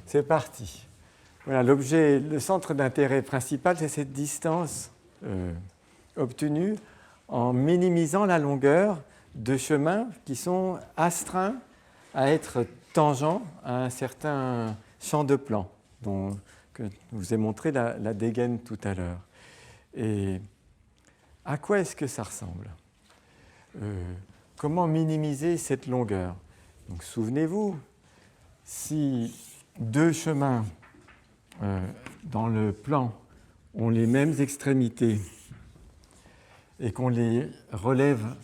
C'est parti. Voilà, le centre d'intérêt principal, c'est cette distance obtenue en minimisant la longueur de chemins qui sont astreints à être tangents à un certain champ de plan que je vous ai montré la dégaine tout à l'heure. Et à quoi est-ce que ça ressemble ? Comment minimiser cette longueur ? Donc, souvenez-vous, si deux chemins dans le plan ont les mêmes extrémités et qu'on les relève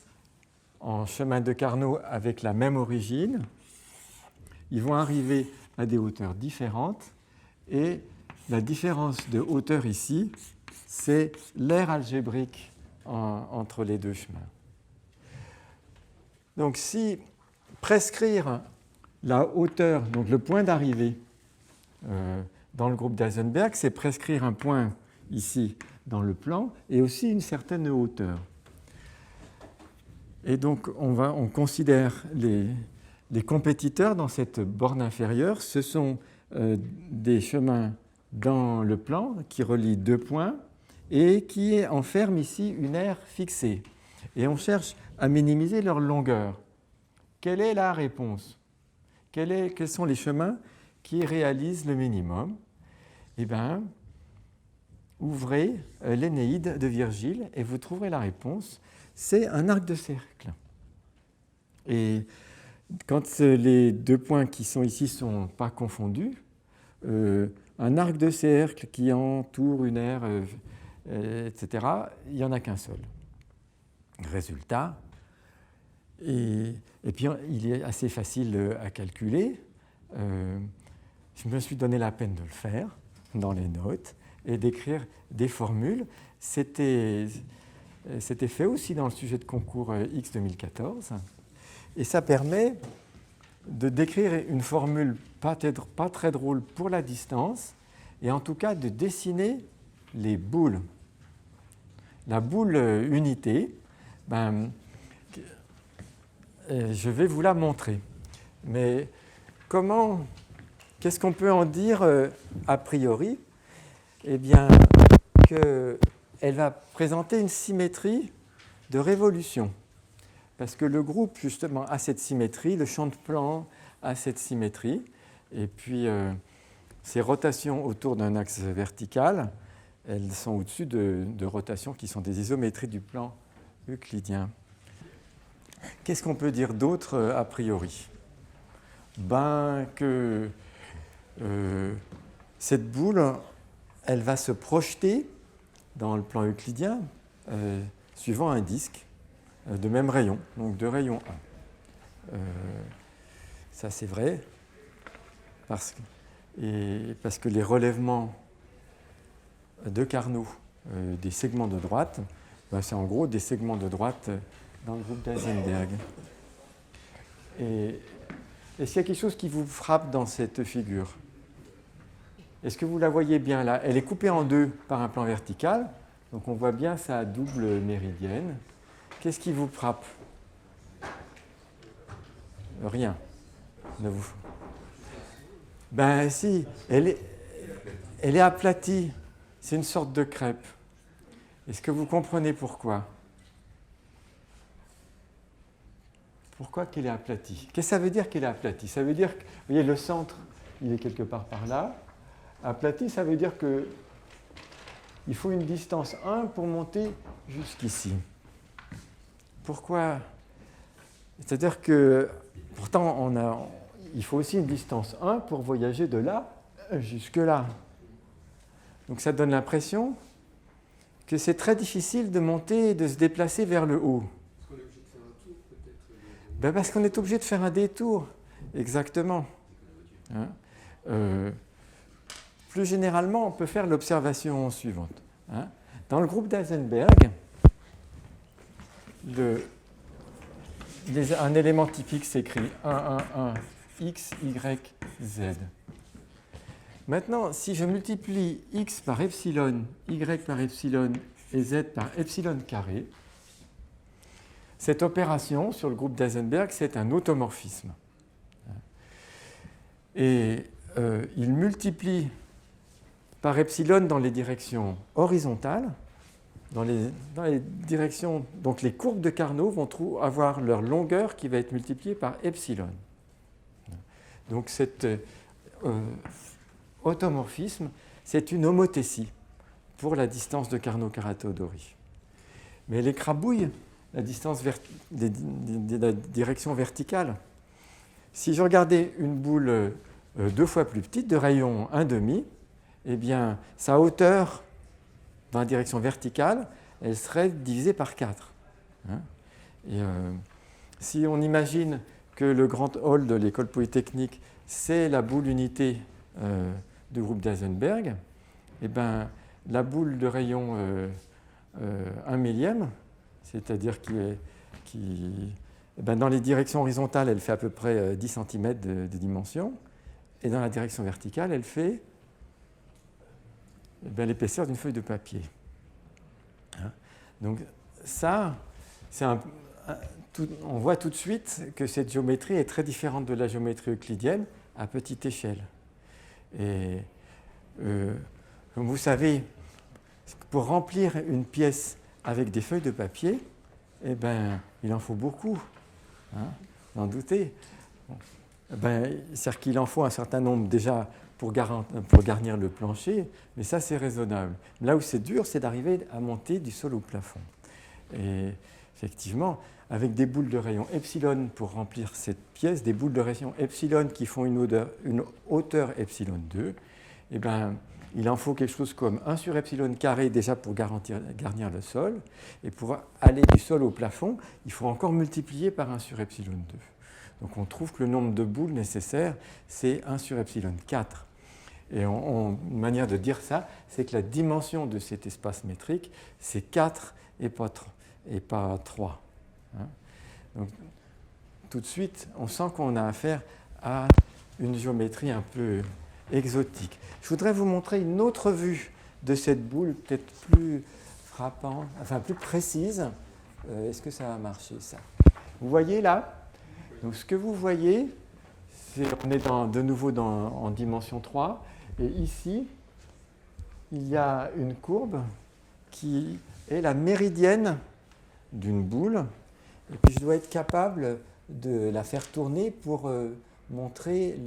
en chemin de Carnot avec la même origine, ils vont arriver à des hauteurs différentes et la différence de hauteur ici, c'est l'aire algébrique entre les deux chemins. Donc si prescrire la hauteur, donc le point d'arrivée dans le groupe d'Eisenberg, c'est prescrire un point ici dans le plan et aussi une certaine hauteur. Et donc on considère les compétiteurs dans cette borne inférieure, ce sont des chemins dans le plan qui relient deux points et qui enferment ici une aire fixée. Et on cherche à minimiser leur longueur. Quelle est la réponse ? Quels sont les chemins qui réalisent le minimum ? Eh bien, ouvrez l'Énéide de Virgile et vous trouverez la réponse. C'est un arc de cercle. Et quand les deux points qui sont ici ne sont pas confondus, un arc de cercle qui entoure une aire, etc., il n'y en a qu'un seul. Résultat, et puis il est assez facile à calculer. Je me suis donné la peine de le faire dans les notes et d'écrire des formules. C'était fait aussi dans le sujet de concours X 2014. Et ça permet de décrire une formule pas très drôle pour la distance et en tout cas de dessiner les boules. La boule unité, je vais vous la montrer. Mais qu'est-ce qu'on peut en dire a priori ? Eh bien, qu'elle va présenter une symétrie de révolution. Parce que le groupe, justement, a cette symétrie, le champ de plan a cette symétrie, et puis ces rotations autour d'un axe vertical, elles sont au-dessus de rotations qui sont des isométries du plan euclidien. Qu'est-ce qu'on peut dire d'autre a priori ? Que cette boule, elle va se projeter dans le plan euclidien suivant un disque de même rayon, donc de rayon 1. Ça c'est vrai, parce que les relèvements de Carnot des segments de droite, c'est en gros des segments de droite dans le groupe d'Eisenberg. Et est-ce qu'il y a quelque chose qui vous frappe dans cette figure ? Est-ce que vous la voyez bien là ? Elle est coupée en deux par un plan vertical, donc on voit bien sa double méridienne. Qu'est-ce qui vous frappe ? Rien. Si, elle est aplatie. C'est une sorte de crêpe. Est-ce que vous comprenez pourquoi ? Pourquoi qu'elle est aplatie ? Qu'est-ce que ça veut dire qu'elle est aplatie ? Ça veut dire que, vous voyez, le centre, il est quelque part par là. Aplati, ça veut dire qu'il faut une distance 1 pour monter jusqu'ici. Pourquoi ? C'est-à-dire que, pourtant, il faut aussi une distance 1 pour voyager de là jusque là. Donc ça donne l'impression que c'est très difficile de monter et de se déplacer vers le haut. Parce qu'on est obligé de faire un détour. Exactement. Plus généralement, on peut faire l'observation suivante. Dans le groupe d'Eisenberg, un élément typique s'écrit 1, 1, 1, x, y, z. Maintenant, si je multiplie x par epsilon, y par epsilon et z par epsilon carré, cette opération sur le groupe d'Eisenberg, c'est un automorphisme. Et il multiplie par epsilon dans les directions horizontales. Dans les directions, donc les courbes de Carnot vont avoir leur longueur qui va être multipliée par epsilon. Donc cet automorphisme, c'est une homothétie pour la distance de Carnot-Carathéodory. Mais les crabouilles, la direction verticale, si je regardais une boule 2 fois plus petite, de rayon 1,5, eh bien, sa hauteur dans la direction verticale, elle serait divisée par 4. Et, si on imagine que le grand hall de l'école polytechnique, c'est la boule unité du groupe d'Heisenberg, eh bien, la boule de rayon 1 millième, c'est-à-dire dans les directions horizontales, elle fait à peu près 10 cm de dimension, et dans la direction verticale, elle fait l'épaisseur d'une feuille de papier. Donc ça, on voit tout de suite que cette géométrie est très différente de la géométrie euclidienne à petite échelle. Et comme vous savez, pour remplir une pièce avec des feuilles de papier, eh ben, il en faut beaucoup. Vous en doutez. C'est-à-dire qu'il en faut un certain nombre déjà pour garnir le plancher, mais ça c'est raisonnable. Là où c'est dur, c'est d'arriver à monter du sol au plafond. Et effectivement, avec des boules de rayon epsilon pour remplir cette pièce, des boules de rayon epsilon qui font une hauteur epsilon 2, eh ben, il en faut quelque chose comme 1 sur epsilon carré déjà pour garnir le sol, et pour aller du sol au plafond, il faut encore multiplier par 1 sur epsilon 2. Donc on trouve que le nombre de boules nécessaires, c'est 1 sur epsilon 4. Et une manière de dire ça, c'est que la dimension de cet espace métrique, c'est 4 et pas 3. Donc, tout de suite, on sent qu'on a affaire à une géométrie un peu exotique. Je voudrais vous montrer une autre vue de cette boule, peut-être plus frappante, enfin plus précise. Est-ce que ça va marcher, ça? Vous voyez là? Donc, ce que vous voyez, on est de nouveau en dimension 3, et ici, il y a une courbe qui est la méridienne d'une boule, et puis je dois être capable de la faire tourner pour montrer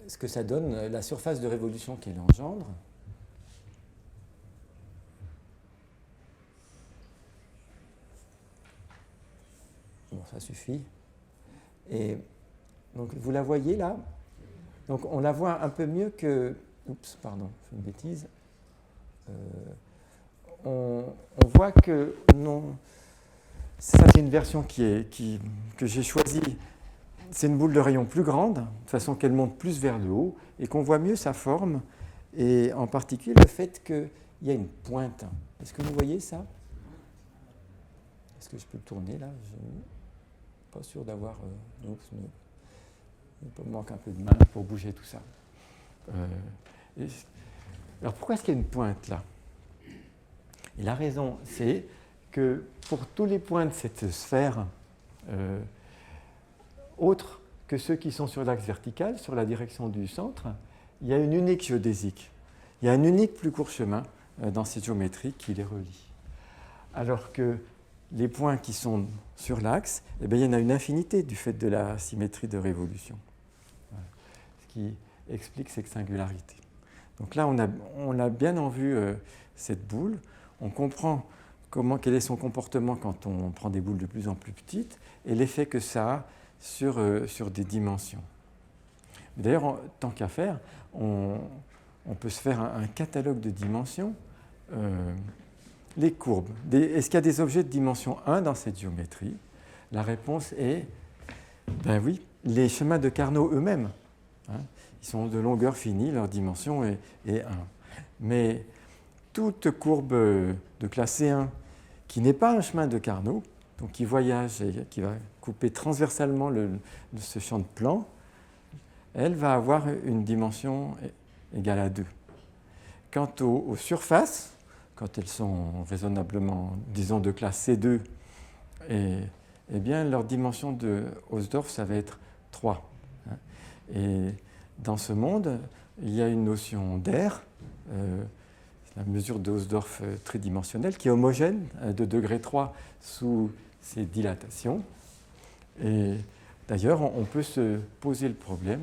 ce que ça donne, la surface de révolution qu'elle engendre. Bon, ça suffit. Et donc, vous la voyez là? Donc, on la voit un peu mieux que... Oups, pardon, je fais une bêtise. On voit que non. Ça, c'est une version que j'ai choisie. C'est une boule de rayon plus grande, de façon qu'elle monte plus vers le haut, et qu'on voit mieux sa forme, et en particulier le fait qu'il y a une pointe. Est-ce que vous voyez ça? Est-ce que je peux le tourner là? Je ne suis pas sûr d'avoir... il me manque un peu de main pour bouger tout ça. Alors pourquoi est-ce qu'il y a une pointe là? Et la raison, c'est que pour tous les points de cette sphère, autres que ceux qui sont sur l'axe vertical, sur la direction du centre, il y a une unique géodésique. Il y a un unique plus court chemin dans cette géométrie qui les relie. Alors que les points qui sont sur l'axe, eh bien, il y en a une infinité du fait de la symétrie de révolution. Voilà. Ce qui explique cette singularité. Donc là, on a bien en vue cette boule. On comprend quel est son comportement quand on prend des boules de plus en plus petites et l'effet que ça a sur des dimensions. D'ailleurs, tant qu'à faire, on peut se faire un catalogue de dimensions. Les courbes. Est-ce qu'il y a des objets de dimension 1 dans cette géométrie? La réponse est, ben oui, les chemins de Carnot eux-mêmes. Ils sont de longueur finie, leur dimension est 1. Mais toute courbe de classe C1 qui n'est pas un chemin de Carnot, donc qui voyage et qui va couper transversalement ce champ de plan, elle va avoir une dimension égale à 2. Quant aux surfaces, quand elles sont raisonnablement, disons, de classe C2, eh bien, leur dimension de Hausdorff, ça va être 3. Et dans ce monde, il y a une notion d'air, la mesure de Hausdorff tridimensionnelle, qui est homogène de degré 3 sous ces dilatations. Et d'ailleurs, on peut se poser le problème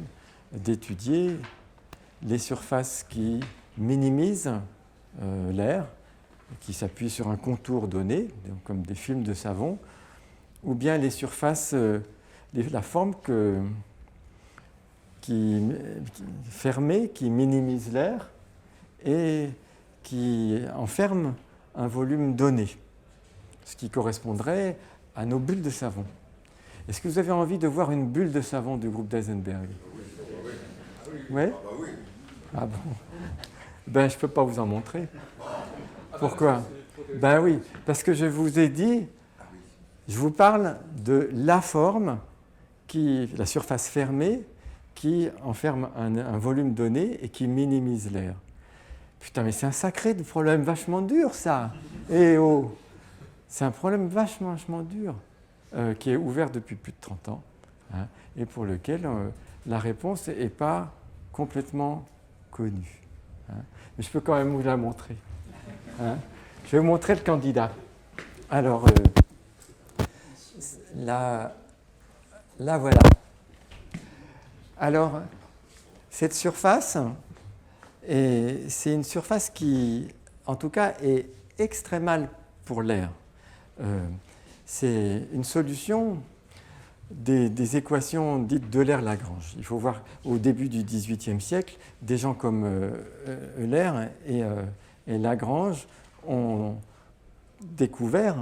d'étudier les surfaces qui minimisent l'air, qui s'appuient sur un contour donné, comme des films de savon, ou bien les surfaces, la forme fermée qui minimise l'air et qui enferme un volume donné, ce qui correspondrait à nos bulles de savon. Est-ce que vous avez envie de voir une bulle de savon du groupe d'Heisenberg? Oui. Oui. Ah bon? Ben, je ne peux pas vous en montrer. Pourquoi? Ben oui, parce que je vous ai dit, je vous parle de la forme, la surface fermée, qui enferme un volume donné et qui minimise l'air. Putain, mais c'est un sacré problème vachement dur, ça. Eh oh! C'est un problème vachement dur, qui est ouvert depuis plus de 30 ans, hein, et pour lequel la réponse n'est pas complètement connue. Hein. Mais je peux quand même vous la montrer. Hein. Je vais vous montrer le candidat. Alors, là voilà. Alors, cette surface, c'est une surface qui, en tout cas, est extrémale pour l'air. C'est une solution des équations dites d'Euler-Lagrange. Il faut voir, au début du XVIIIe siècle, des gens comme Euler et Lagrange ont découvert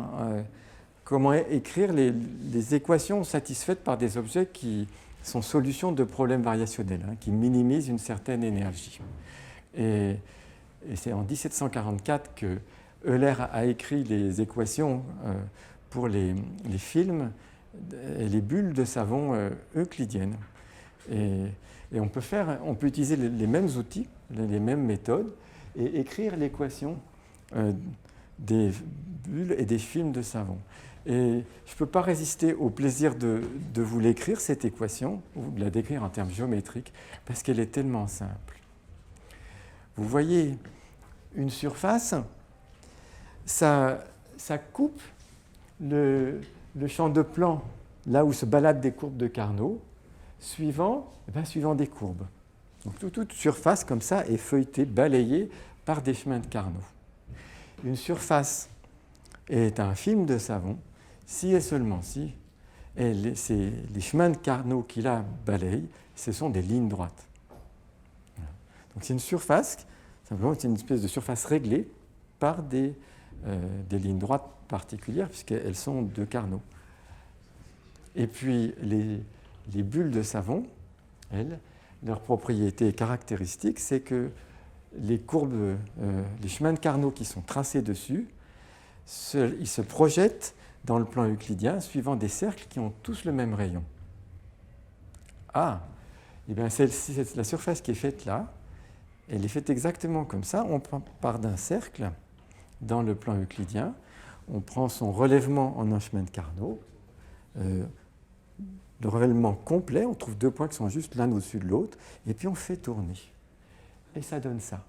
comment écrire les équations satisfaites par des objets qui sont solutions de problèmes variationnels, hein, qui minimisent une certaine énergie. Et c'est en 1744 que Euler a écrit les équations pour les films et les bulles de savon euclidiennes. Et on peut utiliser les mêmes outils, les mêmes méthodes, et écrire l'équation des bulles et des films de savon. Et je ne peux pas résister au plaisir de vous l'écrire, cette équation, ou de la décrire en termes géométriques, parce qu'elle est tellement simple. Vous voyez une surface, ça coupe le champ de plan, là où se baladent des courbes de Carnot, suivant des courbes. Donc toute surface comme ça est feuilletée, balayée par des chemins de Carnot. Une surface est un film de savon si et seulement si les chemins de Carnot qui la balayent, ce sont des lignes droites. Donc c'est une surface, simplement c'est une espèce de surface réglée par des lignes droites particulières, puisqu'elles sont de Carnot. Et puis les bulles de savon, elles, leur propriété caractéristique, c'est que les courbes, les chemins de Carnot qui sont tracés dessus, ils se projettent dans le plan euclidien suivant des cercles qui ont tous le même rayon. Ah, et bien c'est la surface qui est faite là, elle est faite exactement comme ça. On part d'un cercle dans le plan euclidien, on prend son relèvement en un chemin de Carnot, le relèvement complet, on trouve deux points qui sont juste l'un au-dessus de l'autre, et puis on fait tourner. Et ça donne ça.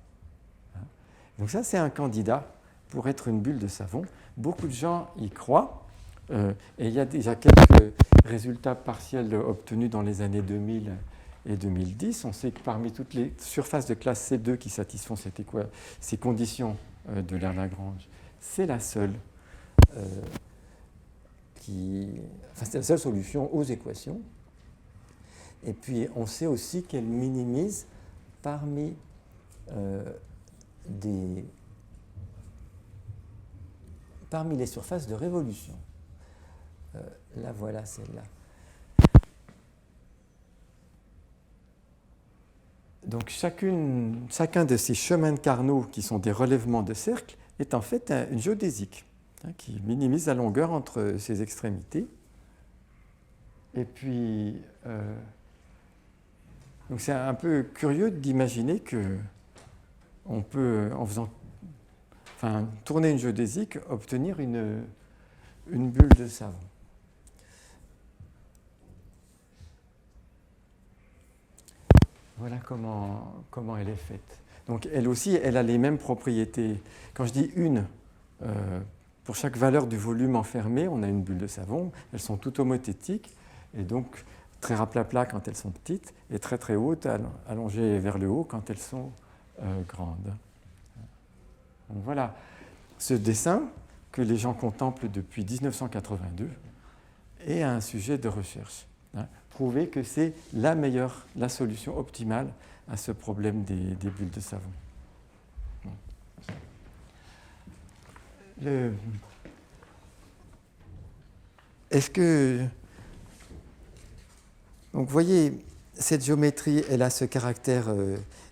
Donc ça, c'est un candidat pour être une bulle de savon. Beaucoup de gens y croient, et il y a déjà quelques résultats partiels obtenus dans les années 2000 et 2010. On sait que parmi toutes les surfaces de classe C2 qui satisfont ces conditions de Euler-Lagrange, c'est la seule c'est la seule solution aux équations. Et puis on sait aussi qu'elle minimise parmi les surfaces de révolution. La voilà celle-là. Donc chacun de ces chemins de Carnot qui sont des relèvements de cercles est en fait une géodésique, hein, qui minimise la longueur entre ses extrémités. Et puis, donc c'est un peu curieux d'imaginer qu'on peut, en tourner une géodésique, obtenir une bulle de savon. Voilà comment elle est faite. Donc elle aussi, elle a les mêmes propriétés. Quand je dis une, pour chaque valeur du volume enfermé, on a une bulle de savon. Elles sont toutes homothétiques et donc très raplapla quand elles sont petites et très très hautes, allongées vers le haut quand elles sont grandes. Donc voilà ce dessin que les gens contemplent depuis 1982 est un sujet de recherche. Prouver que c'est la solution optimale à ce problème des bulles de savon. Est-ce que... Donc vous voyez, cette géométrie, elle a ce caractère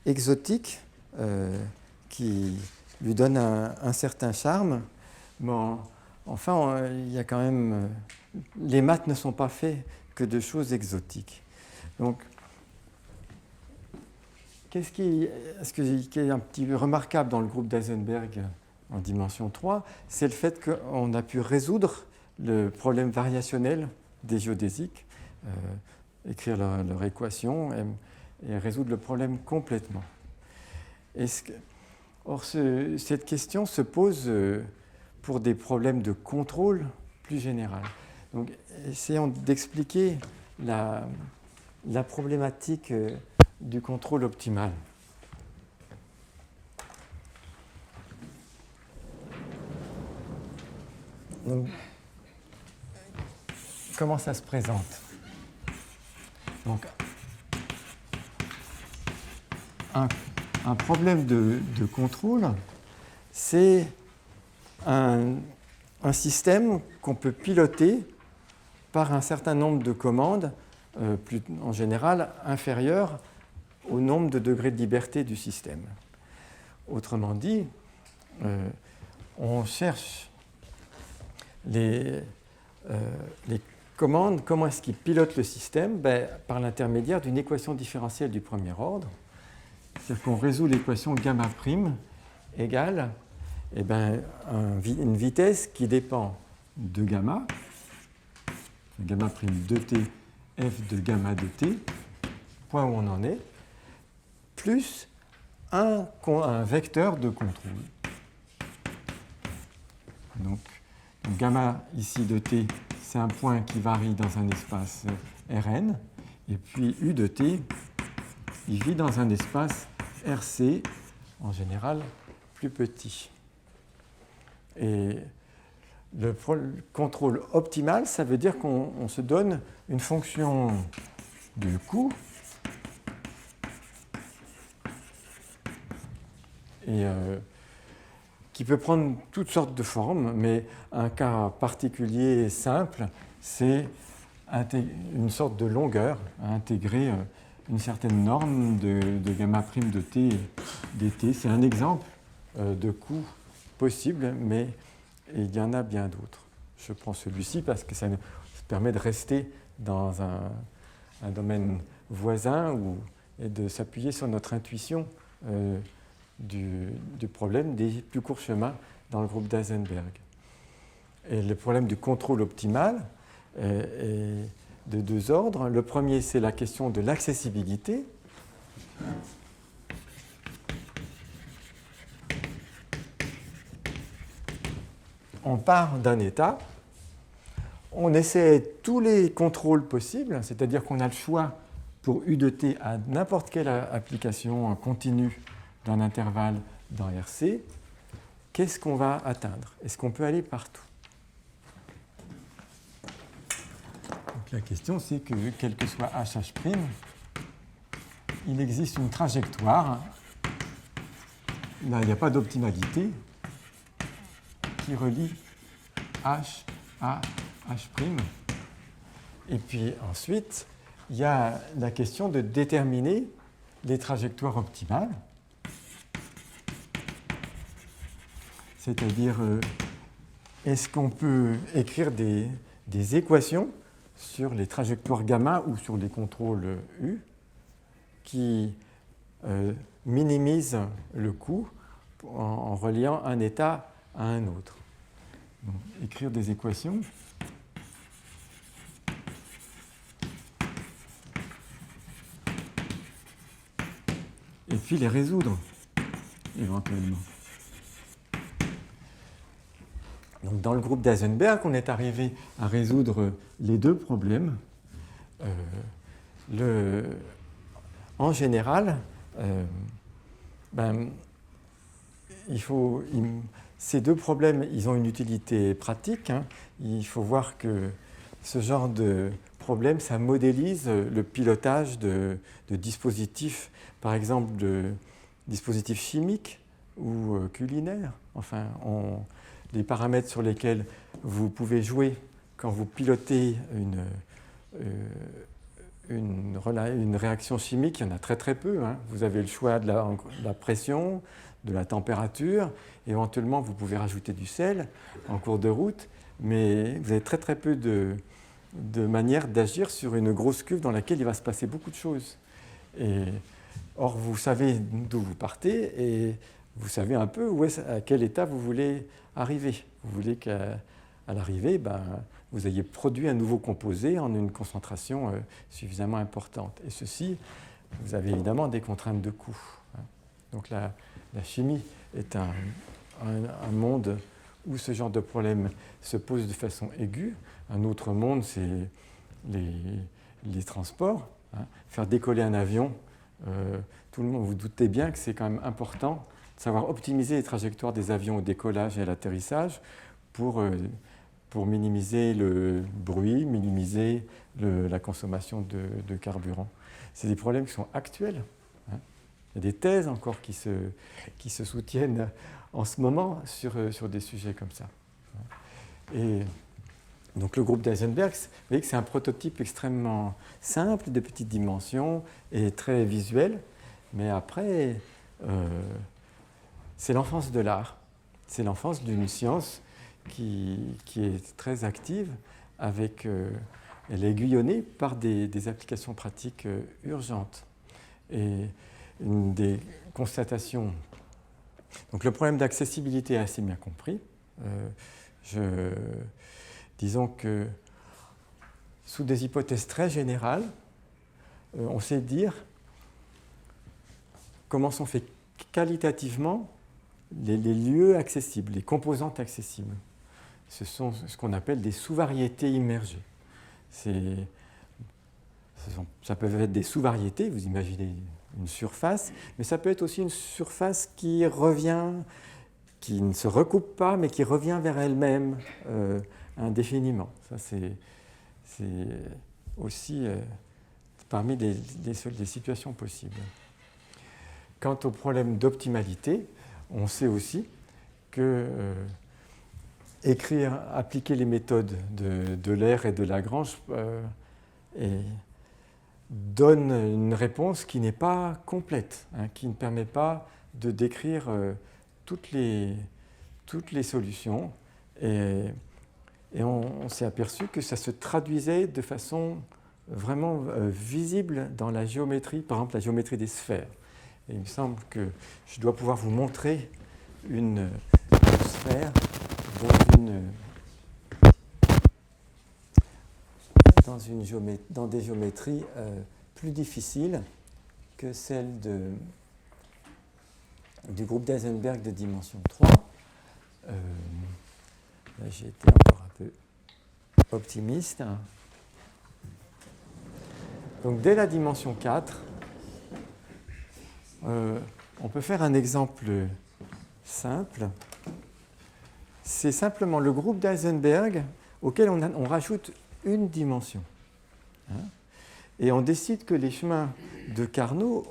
exotique qui lui donne un certain charme. Bon, enfin, il y a quand même... les maths ne sont pas faits que de choses exotiques. Donc, ce qui est un petit peu remarquable dans le groupe d'Eisenberg en dimension 3, c'est le fait qu'on a pu résoudre le problème variationnel des géodésiques, écrire leur équation et résoudre le problème complètement. Or, cette question se pose pour des problèmes de contrôle plus général. Donc, essayons d'expliquer la problématique du contrôle optimal. Donc, comment ça se présente? Donc, un problème de contrôle, c'est un système qu'on peut piloter par un certain nombre de commandes, en général inférieur au nombre de degrés de liberté du système. Autrement dit, on cherche les commandes, comment est-ce qu'ils pilotent le système? Par l'intermédiaire d'une équation différentielle du premier ordre. C'est-à-dire qu'on résout l'équation gamma prime égale une vitesse qui dépend de gamma prime de t, f de gamma de t, point où on en est, plus un vecteur de contrôle. Donc, gamma ici de t, c'est un point qui varie dans un espace Rn, et puis u de t, il vit dans un espace Rc, en général plus petit. Et le contrôle optimal, ça veut dire qu'on se donne une fonction de coût et qui peut prendre toutes sortes de formes, mais un cas particulier simple, c'est une sorte de longueur à intégrer une certaine norme de gamma prime de t dt. C'est un exemple de coût possible, mais il y en a bien d'autres. Je prends celui-ci parce que ça nous permet de rester dans un domaine voisin et de s'appuyer sur notre intuition du problème des plus courts chemins dans le groupe d'Eisenberg. Et le problème du contrôle optimal est de deux ordres. Le premier, c'est la question de l'accessibilité. On part d'un état, on essaie tous les contrôles possibles, c'est-à-dire qu'on a le choix pour U de t à n'importe quelle application continue d'un intervalle dans RC. Qu'est-ce qu'on va atteindre? Est-ce qu'on peut aller partout? Donc la question, c'est que quel que soit HH', il existe une trajectoire. Là, il n'y a pas d'optimalité qui relie H à H'. Et puis ensuite, il y a la question de déterminer les trajectoires optimales. C'est-à-dire, est-ce qu'on peut écrire des équations sur les trajectoires gamma ou sur les contrôles U qui minimisent le coût en reliant un état à un autre. Donc, écrire des équations suffit de les résoudre, éventuellement. Donc, dans le groupe d'Heisenberg, on est arrivé à résoudre les deux problèmes. En général, ces deux problèmes, ils ont une utilité pratique. Hein. Il faut voir que ce genre de problème, ça modélise le pilotage de dispositifs, par exemple de dispositifs chimiques ou culinaires. Enfin, les paramètres sur lesquels vous pouvez jouer quand vous pilotez une réaction chimique, il y en a très très peu. Hein. Vous avez le choix de la pression, de la température. Éventuellement, vous pouvez rajouter du sel en cours de route, mais vous avez très très peu de manières d'agir sur une grosse cuve dans laquelle il va se passer beaucoup de choses. Or, vous savez d'où vous partez et vous savez un peu à quel état vous voulez arriver. Vous voulez qu'à l'arrivée, vous ayez produit un nouveau composé en une concentration suffisamment importante. Et ceci, vous avez évidemment des contraintes de coût. Donc la chimie est un monde où ce genre de problème se pose de façon aiguë. Un autre monde, c'est les transports. Hein. Faire décoller un avion, tout le monde, vous doutez bien que c'est quand même important de savoir optimiser les trajectoires des avions au décollage et à l'atterrissage pour minimiser le bruit, minimiser la consommation de carburant. C'est des problèmes qui sont actuels. Hein. Il y a des thèses encore qui se soutiennent en ce moment sur des sujets comme ça. Et donc le groupe d'Heisenberg, vous voyez que c'est un prototype extrêmement simple, de petites dimensions et très visuel. Mais après, c'est l'enfance de l'art. C'est l'enfance d'une science qui est très active, elle est aiguillonnée par des applications pratiques urgentes. Et une des constatations... Donc le problème d'accessibilité est assez bien compris. Disons que sous des hypothèses très générales, on sait dire comment sont faits qualitativement les lieux accessibles, les composantes accessibles. Ce sont ce qu'on appelle des sous-variétés immergées. Ça peut être des sous-variétés, vous imaginez une surface, mais ça peut être aussi une surface qui ne se recoupe pas, mais qui revient vers elle-même indéfiniment. Ça, c'est aussi parmi les situations possibles. Quant au problème d'optimalité, on sait aussi que appliquer les méthodes de L'Aire et de Lagrange donne une réponse qui n'est pas complète, hein, qui ne permet pas de décrire toutes les solutions. Et on s'est aperçu que ça se traduisait de façon vraiment visible dans la géométrie, par exemple la géométrie des sphères. Et il me semble que je dois pouvoir vous montrer une sphère dans des géométries plus difficiles que celles du groupe d'Heisenberg de dimension 3. Là, j'ai été encore un peu optimiste. Donc, dès la dimension 4, on peut faire un exemple simple. C'est simplement le groupe d'Heisenberg auquel on rajoute une dimension. Hein, et on décide que les chemins de Carnot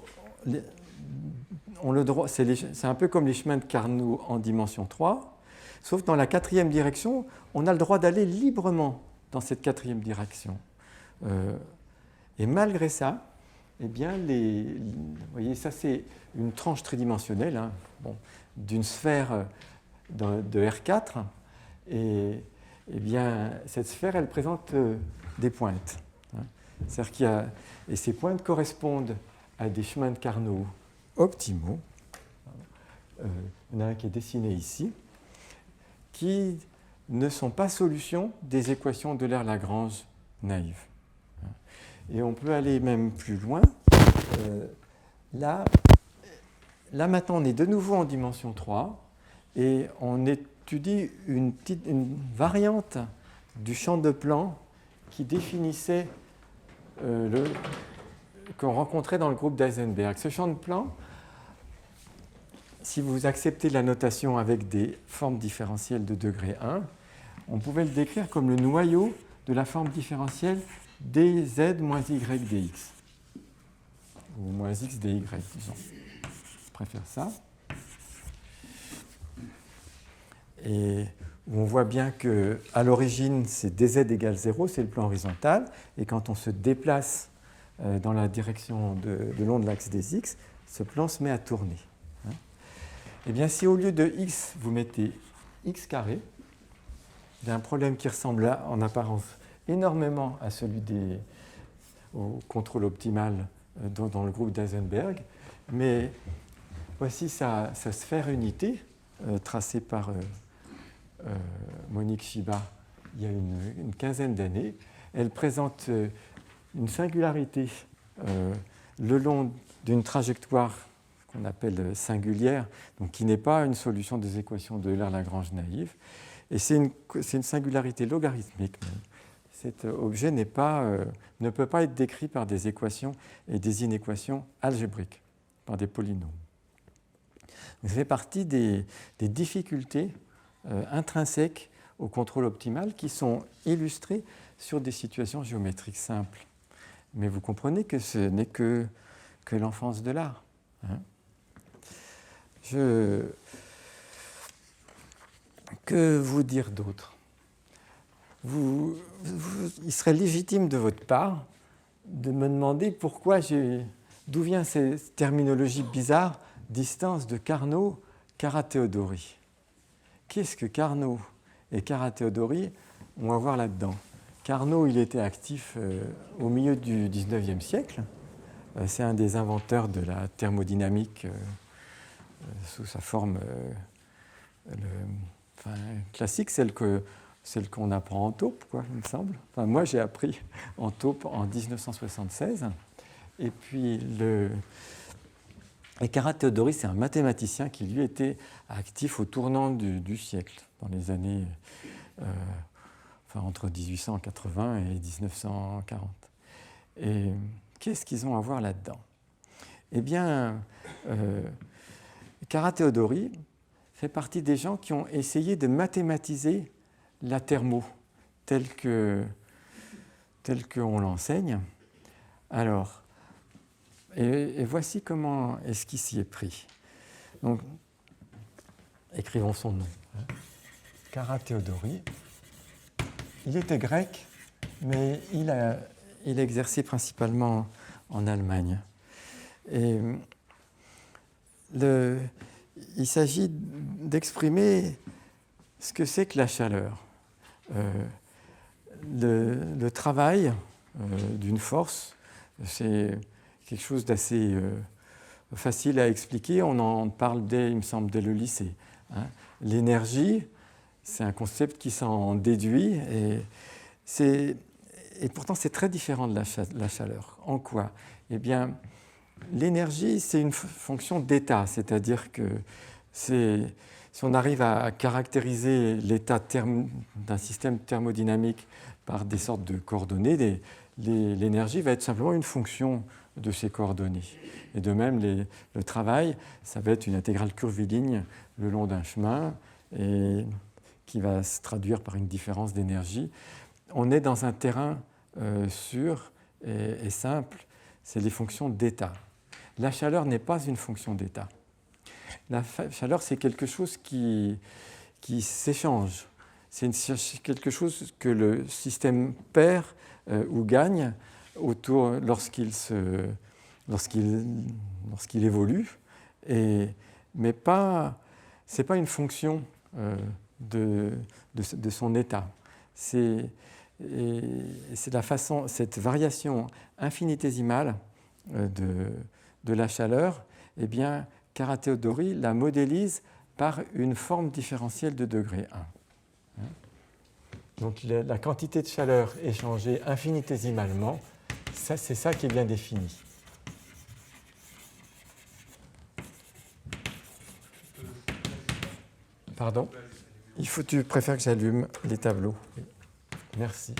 ont le droit, c'est un peu comme les chemins de Carnot en dimension 3, sauf que dans la quatrième direction, on a le droit d'aller librement dans cette quatrième direction. Et malgré ça, eh bien, vous voyez, ça c'est une tranche tridimensionnelle, hein, d'une sphère de R4, et eh bien, cette sphère, elle présente des pointes. Hein. C'est-à-dire et ces pointes correspondent à des chemins de Carnot optimaux. Il y en a un qui est dessiné ici, qui ne sont pas solutions des équations de L'Aire-Lagrange naïves. Et on peut aller même plus loin. Là, là maintenant, on est de nouveau en dimension 3 et on étudie une variante du champ de plan qui définissait qu'on rencontrait dans le groupe d'Heisenberg. Ce champ de plan, si vous acceptez la notation avec des formes différentielles de degré 1, on pouvait le décrire comme le noyau de la forme différentielle dz moins y dx, ou moins x dy, disons. Je préfère ça. Et on voit bien qu'à l'origine, c'est dz égale 0, c'est le plan horizontal, et quand on se déplace dans la direction de long de l'axe des x, ce plan se met à tourner. Eh bien, si au lieu de x, vous mettez x carré, il y a un problème qui ressemble en apparence énormément à celui au contrôle optimal dans le groupe d'Heisenberg, mais voici sa sphère unité tracée par Monique Shiba il y a une quinzaine d'années. Elle présente une singularité le long d'une trajectoire qu'on appelle singulière, donc qui n'est pas une solution des équations de Euler-Lagrange naïve. Et c'est une singularité logarithmique. Cet objet ne peut pas être décrit par des équations et des inéquations algébriques, par des polynômes. Ça fait partie des difficultés intrinsèques au contrôle optimal qui sont illustrées sur des situations géométriques simples. Mais vous comprenez que ce n'est que l'enfance de l'art. Que vous dire d'autre ? Il serait légitime de votre part de me demander d'où vient cette terminologie bizarre, distance de Carnot, Carathéodory. Qu'est-ce que Carnot et Carathéodory ont à voir là-dedans ? Carnot, il était actif au milieu du XIXe siècle. C'est un des inventeurs de la thermodynamique sous sa forme classique, celle qu'on apprend en taupe, il me semble. Moi, j'ai appris en taupe en 1976. Et puis, Carathéodory, c'est un mathématicien qui, lui, était actif au tournant du siècle, dans les années entre 1880 et 1940. Et qu'est-ce qu'ils ont à voir là-dedans ? Eh bien, Carathéodory fait partie des gens qui ont essayé de mathématiser la thermo telle qu'on l'enseigne. Alors, et voici comment est-ce qu'il s'y est pris. Donc, écrivons son nom. Carathéodory. Il était grec, mais il a exercé principalement en Allemagne. Et il s'agit d'exprimer ce que c'est que la chaleur. Le travail d'une force, c'est quelque chose d'assez facile à expliquer. On en parle il me semble, dès le lycée. L'énergie, c'est un concept qui s'en déduit et pourtant c'est très différent de la chaleur. En quoi ? Eh bien, l'énergie, c'est une fonction d'état, c'est-à-dire que si on arrive à caractériser l'état d'un système thermodynamique par des sortes de coordonnées, l'énergie va être simplement une fonction de ces coordonnées. Et de même, le travail, ça va être une intégrale curviligne le long d'un chemin et qui va se traduire par une différence d'énergie. On est dans un terrain sûr et simple, c'est les fonctions d'état. La chaleur n'est pas une fonction d'état. La chaleur, c'est quelque chose qui s'échange. C'est quelque chose que le système perd ou gagne lorsqu'il évolue, mais ce n'est pas une fonction de son état. C'est cette variation infinitésimale de la chaleur, eh bien, Carathéodory la modélise par une forme différentielle de degré 1. Donc la quantité de chaleur échangée infinitésimalement, c'est ça qui est bien défini. Pardon? Tu préfères que j'allume les tableaux? Oui. Merci.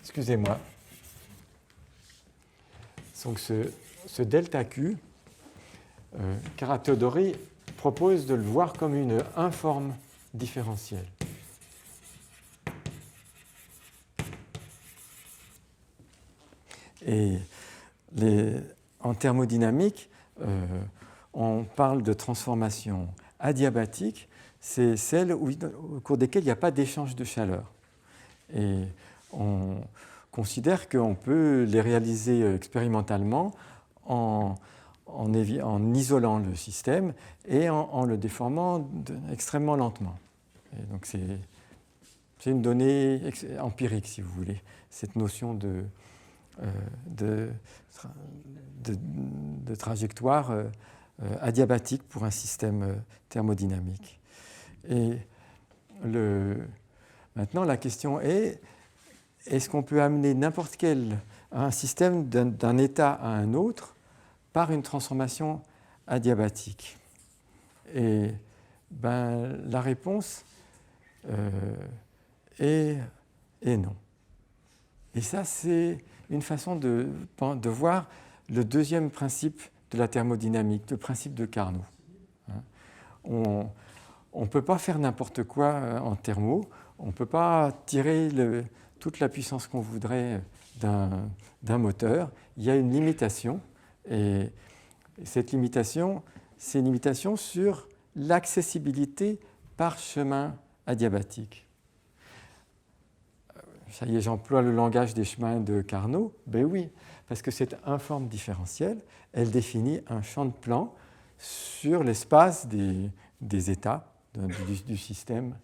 Excusez-moi. Donc ce delta Q, Kara-Teodory propose de le voir comme une informe différentielle. Et en thermodynamique, on parle de transformation adiabatique, c'est celle au cours desquelles il n'y a pas d'échange de chaleur. Et on considère qu'on peut les réaliser expérimentalement en isolant le système et en le déformant extrêmement lentement. Et donc c'est une donnée empirique, si vous voulez, cette notion de trajectoire adiabatique pour un système thermodynamique. Et maintenant, la question est, est-ce qu'on peut amener n'importe quel un système d'un état à un autre par une transformation adiabatique? Et la réponse est non. Et ça, c'est une façon de voir le deuxième principe de la thermodynamique, le principe de Carnot. On ne peut pas faire n'importe quoi en thermo, on ne peut pas tirer toute la puissance qu'on voudrait d'un moteur. Il y a une limitation, et cette limitation, c'est une limitation sur l'accessibilité par chemin adiabatique. Ça y est, j'emploie le langage des chemins de Carnot. Ben oui, parce que cette informe différentielle, elle définit un champ de plan sur l'espace des états du système.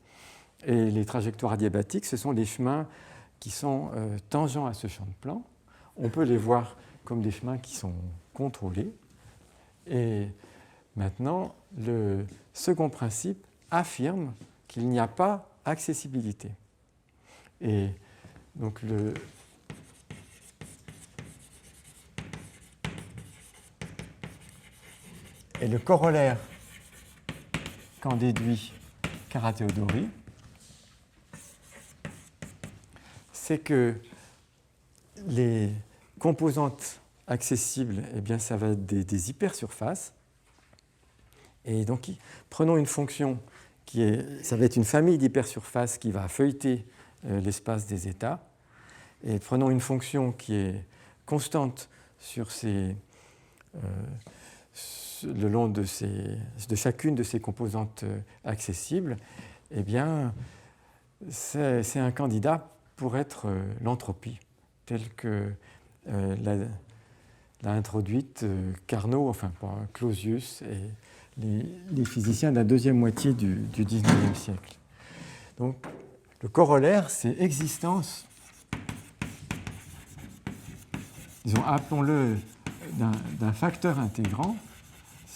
Et les trajectoires adiabatiques, ce sont des chemins qui sont tangents à ce champ de plan. On peut les voir comme des chemins qui sont contrôlés. Et maintenant, le second principe affirme qu'il n'y a pas accessibilité. Et donc le corollaire qu'en déduit Kara-Teodory, c'est que les composantes accessibles, eh bien, ça va être des hypersurfaces. Et donc, prenons une fonction ça va être une famille d'hypersurfaces qui va feuilleter l'espace des états. Et prenons une fonction qui est constante le long de chacune de ces composantes accessibles. Eh bien, c'est un candidat pour être l'entropie, telle que l'a introduite Carnot, enfin Clausius et les physiciens de la deuxième moitié du XIXe siècle. Donc, le corollaire, c'est existence, disons, appelons-le, d'un facteur intégrant.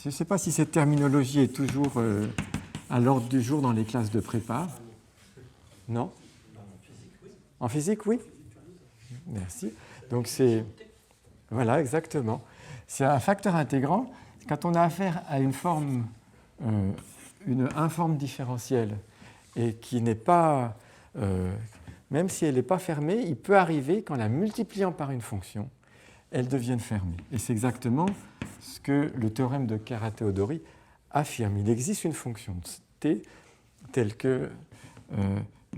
Je ne sais pas si cette terminologie est toujours à l'ordre du jour dans les classes de prépa. Non? En physique, oui. Merci. Donc voilà, exactement. C'est un facteur intégrant. Quand on a affaire à une informe différentielle et qui n'est pas, même si elle n'est pas fermée, il peut arriver qu'en la multipliant par une fonction, elle devienne fermée. Et c'est exactement ce que le théorème de Kara-Teodory affirme. Il existe une fonction de t telle que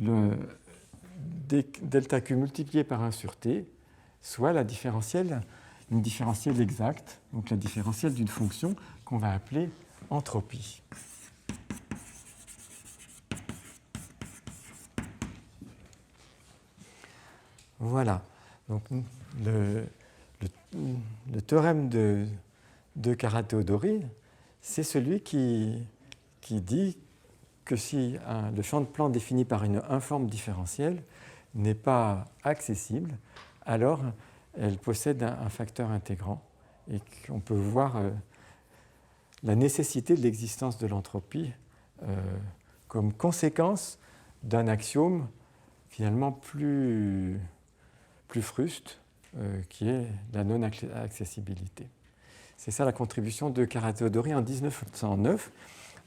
le delta Q multiplié par 1 sur t soit une différentielle exacte, donc la différentielle d'une fonction qu'on va appeler entropie. Voilà. Donc le théorème de Kara-Teodory, c'est celui qui dit que si le champ de plan défini par une informe différentielle n'est pas accessible, alors elle possède un facteur intégrant et qu'on peut voir la nécessité de l'existence de l'entropie comme conséquence d'un axiome finalement plus fruste, qui est la non-accessibilité. C'est ça la contribution de Kara-Teodory en 1909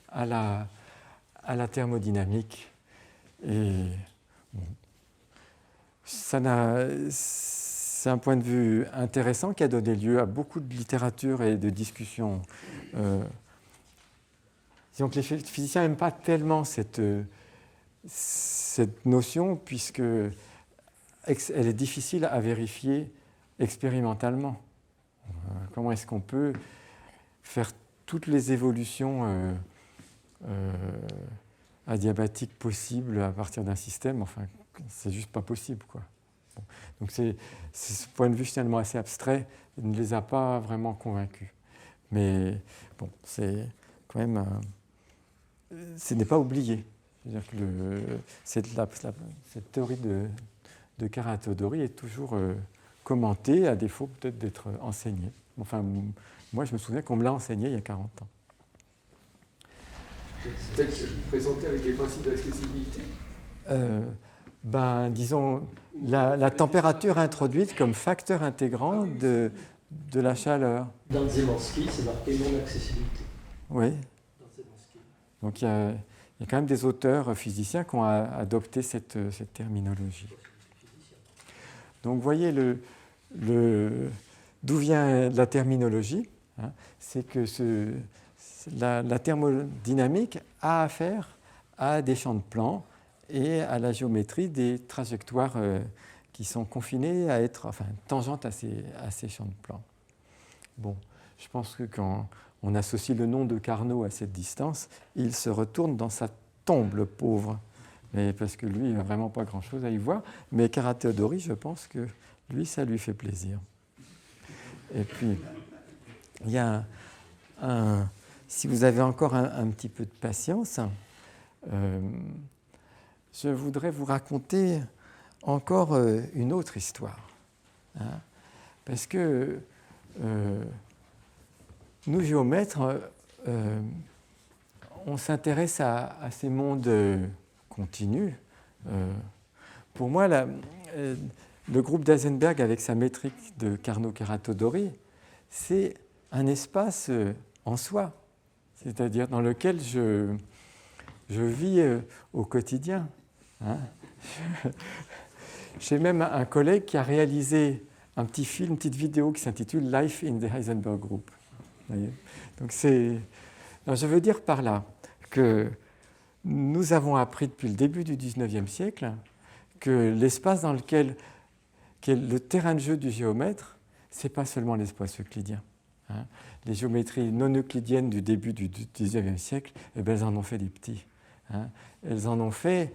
à à la thermodynamique. Et bon, c'est un point de vue intéressant qui a donné lieu à beaucoup de littérature et de discussions. Disons que les physiciens n'aiment pas tellement cette notion, puisque elle est difficile à vérifier expérimentalement. Comment est-ce qu'on peut faire toutes les évolutions adiabatiques possibles à partir d'un système? Enfin, c'est juste pas possible, quoi. Bon. Donc ce point de vue finalement assez abstrait ne les a pas vraiment convaincus. Mais bon, c'est quand même ce n'est pas oublié. C'est-à-dire que cette théorie de Kara-Théodory est toujours commentée, à défaut peut-être d'être enseignée. Enfin, moi, je me souviens qu'on me l'a enseignée il y a 40 ans. C'est présenté avec les principes d'accessibilité disons, la température introduite comme facteur intégrant de la chaleur. Dans Zemansky, c'est marqué non-accessibilité. Oui. Donc il y a quand même des auteurs physiciens qui ont adopté cette terminologie. Donc vous voyez d'où vient la terminologie, hein, c'est que la thermodynamique a affaire à des champs de plans et à la géométrie des trajectoires qui sont confinées à être tangentes à ces champs de plans. Bon, je pense que quand on associe le nom de Carnot à cette distance, il se retourne dans sa tombe, le pauvre. Mais parce que lui, il n'a vraiment pas grand-chose à y voir. Mais Kara-Théodory, je pense que lui, ça lui fait plaisir. Et puis, il y a si vous avez encore un petit peu de patience, je voudrais vous raconter encore une autre histoire. Hein, parce que nous, géomètres, on s'intéresse à ces mondes continus. Pour moi, le groupe d'Heisenberg, avec sa métrique de Carnot-Kara-Théodory, c'est un espace en soi, c'est-à-dire dans lequel je vis au quotidien. Hein. J'ai même un collègue qui a réalisé un petit film, une petite vidéo qui s'intitule Life in the Heisenberg Group. Donc je veux dire par là que nous avons appris depuis le début du XIXe siècle que l'espace dans lequel qui est le terrain de jeu du géomètre, ce n'est pas seulement l'espace euclidien. Hein. Les géométries non euclidiennes du début du XIXe siècle, elles en ont fait des petits. Hein. Elles en ont fait...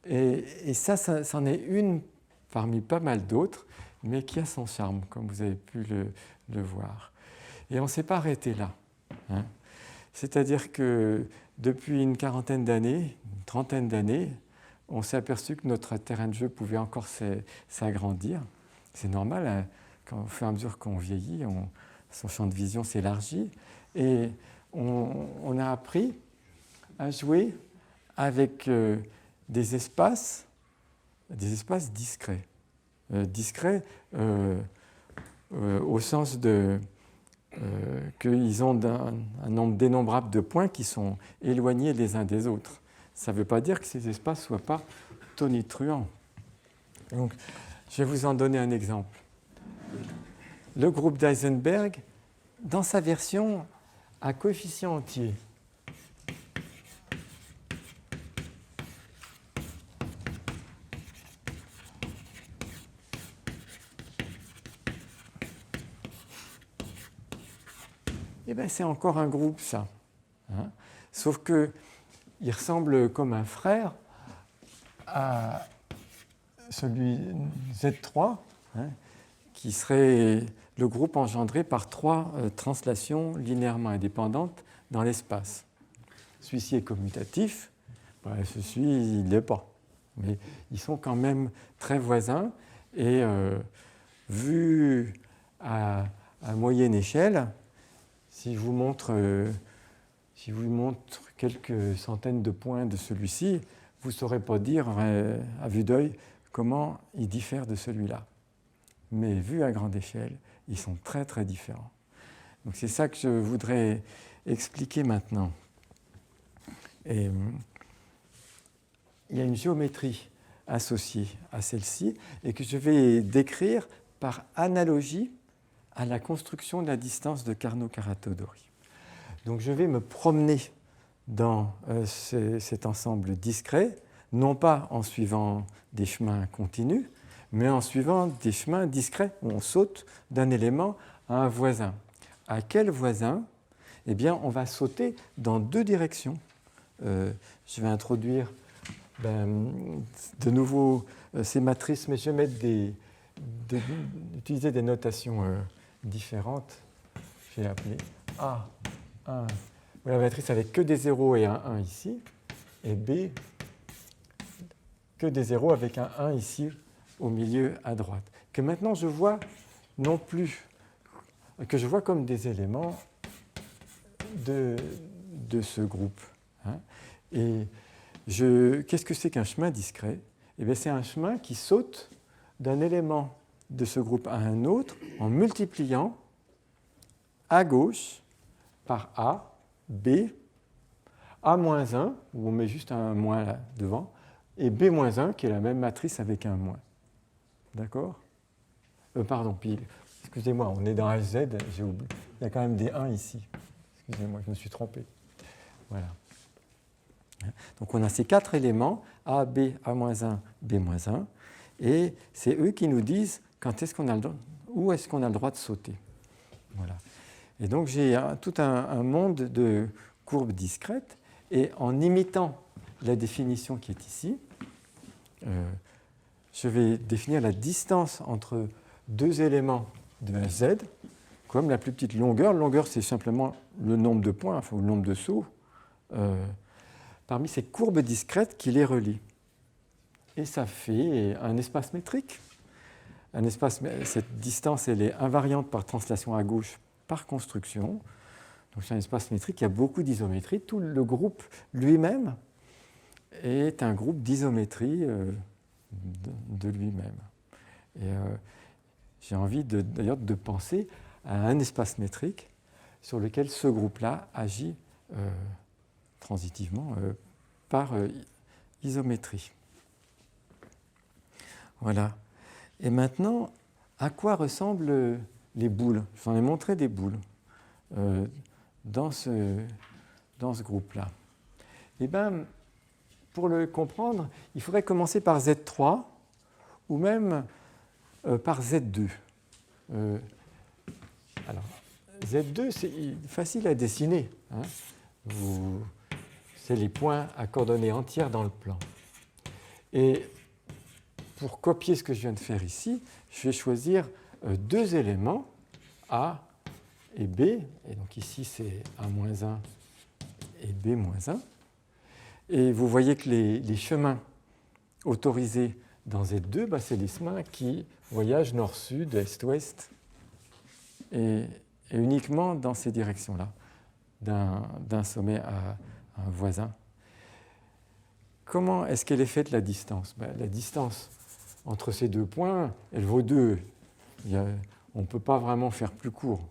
et ça, c'en est une parmi pas mal d'autres, mais qui a son charme, comme vous avez pu le voir. Et on ne s'est pas arrêté là. Hein. C'est-à-dire que depuis une quarantaine d'années, une trentaine d'années, on s'est aperçu que notre terrain de jeu pouvait encore s'agrandir. C'est normal, hein, au fur et à mesure qu'on vieillit, son champ de vision s'élargit. Et on a appris à jouer avec des espaces discrets. Discrets au sens qu'ils ont un nombre dénombrable de points qui sont éloignés les uns des autres. Ça ne veut pas dire que ces espaces ne soient pas tonitruants. Donc, je vais vous en donner un exemple. Le groupe d'Heisenberg, dans sa version à coefficient entier, c'est encore un groupe, ça. Hein. Sauf qu'il ressemble comme un frère à celui Z3, hein, qui serait le groupe engendré par 3 translations linéairement indépendantes dans l'espace. Celui-ci est commutatif, ceci, il ne l'est pas. Mais ils sont quand même très voisins et vu à moyenne échelle, si je vous montre quelques centaines de points de celui-ci, vous ne saurez pas dire à vue d'œil comment il diffère de celui-là. Mais vu à grande échelle, ils sont très très différents. Donc c'est ça que je voudrais expliquer maintenant. Et il y a une géométrie associée à celle-ci et que je vais décrire par analogie à la construction de la distance de Carnot-Caratodori. Donc je vais me promener dans cet ensemble discret, non pas en suivant des chemins continus, mais en suivant des chemins discrets où on saute d'un élément à un voisin. À quel voisin? Eh bien, on va sauter dans deux directions. Je vais introduire de nouveau ces matrices, mais je vais mettre utiliser des notations différentes. Je vais appeler A1. La matrice avec que des 0 et un 1 ici, et B, que des 0 avec un 1 ici au milieu à droite. Que maintenant je vois non plus, que je vois comme des éléments de ce groupe. Hein. Et qu'est-ce que c'est qu'un chemin discret? Eh bien, c'est un chemin qui saute d'un élément de ce groupe à un autre en multipliant à gauche par A, B, A-1, où on met juste un moins là devant, et B-1, qui est la même matrice avec un moins. D'accord? Puis, excusez-moi, on est dans HZ, j'ai oublié. Il y a quand même des 1 ici. Excusez-moi, je me suis trompé. Voilà. Donc on a ces quatre éléments, A, B, A-1, B-1, et c'est eux qui nous disent où est-ce qu'on a le droit de sauter. Voilà. Et donc j'ai tout un monde de courbes discrètes, et en imitant la définition qui est ici, je vais définir la distance entre deux éléments de Z comme la plus petite longueur. La longueur, c'est simplement le nombre de points, enfin, le nombre de sauts, parmi ces courbes discrètes qui les relient. Et ça fait un espace métrique. Cette distance, elle est invariante par translation à gauche par construction. Donc c'est un espace métrique qui a beaucoup d'isométrie. Tout le groupe lui-même est un groupe d'isométrie de lui-même. Et j'ai envie d'ailleurs de penser à un espace métrique sur lequel ce groupe-là agit transitivement par isométrie. Voilà. Et maintenant, à quoi ressemblent les boules? J'en ai montré des boules dans ce groupe-là. Eh bien, pour le comprendre, il faudrait commencer par Z3 ou même par Z2. Alors, Z2, c'est facile à dessiner. Hein. C'est les points à coordonnées entières dans le plan. Et pour copier ce que je viens de faire ici, je vais choisir deux éléments, A et B. Et donc ici, c'est A-1 et B-1. Et vous voyez que les chemins autorisés dans Z2, c'est les chemins qui voyagent nord-sud, est-ouest, et uniquement dans ces directions-là, d'un sommet à un voisin. Comment est-ce qu'elle est faite, la distance? La distance entre ces deux points, elle vaut 2. On ne peut pas vraiment faire plus court.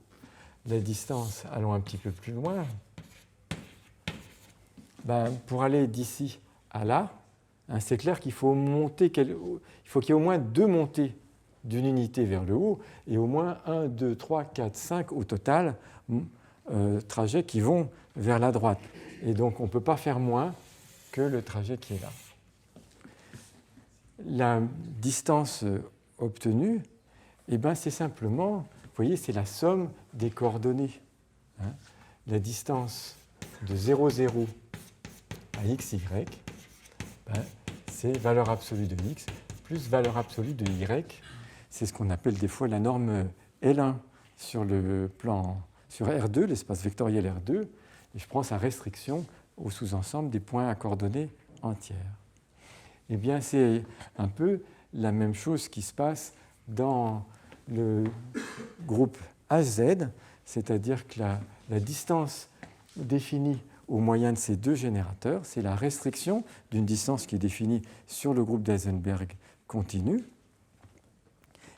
La distance, allons un petit peu plus loin. Pour aller d'ici à là, c'est clair qu'il faut qu'il y ait au moins 2 montées d'une unité vers le haut et au moins 1, 2, 3, 4, 5 au total trajets qui vont vers la droite. Et donc on ne peut pas faire moins que le trajet qui est là. La distance obtenue, c'est simplement, vous voyez, c'est la somme des coordonnées. Hein. La distance de 0, 0 à x, y, c'est valeur absolue de x plus valeur absolue de y. C'est ce qu'on appelle des fois la norme L1 sur le plan, sur R2, l'espace vectoriel R2, et je prends sa restriction au sous-ensemble des points à coordonnées entières. Eh bien, c'est un peu la même chose qui se passe dans le groupe HZ, c'est-à-dire que la distance définie au moyen de ces deux générateurs, c'est la restriction d'une distance qui est définie sur le groupe d'Heisenberg continu,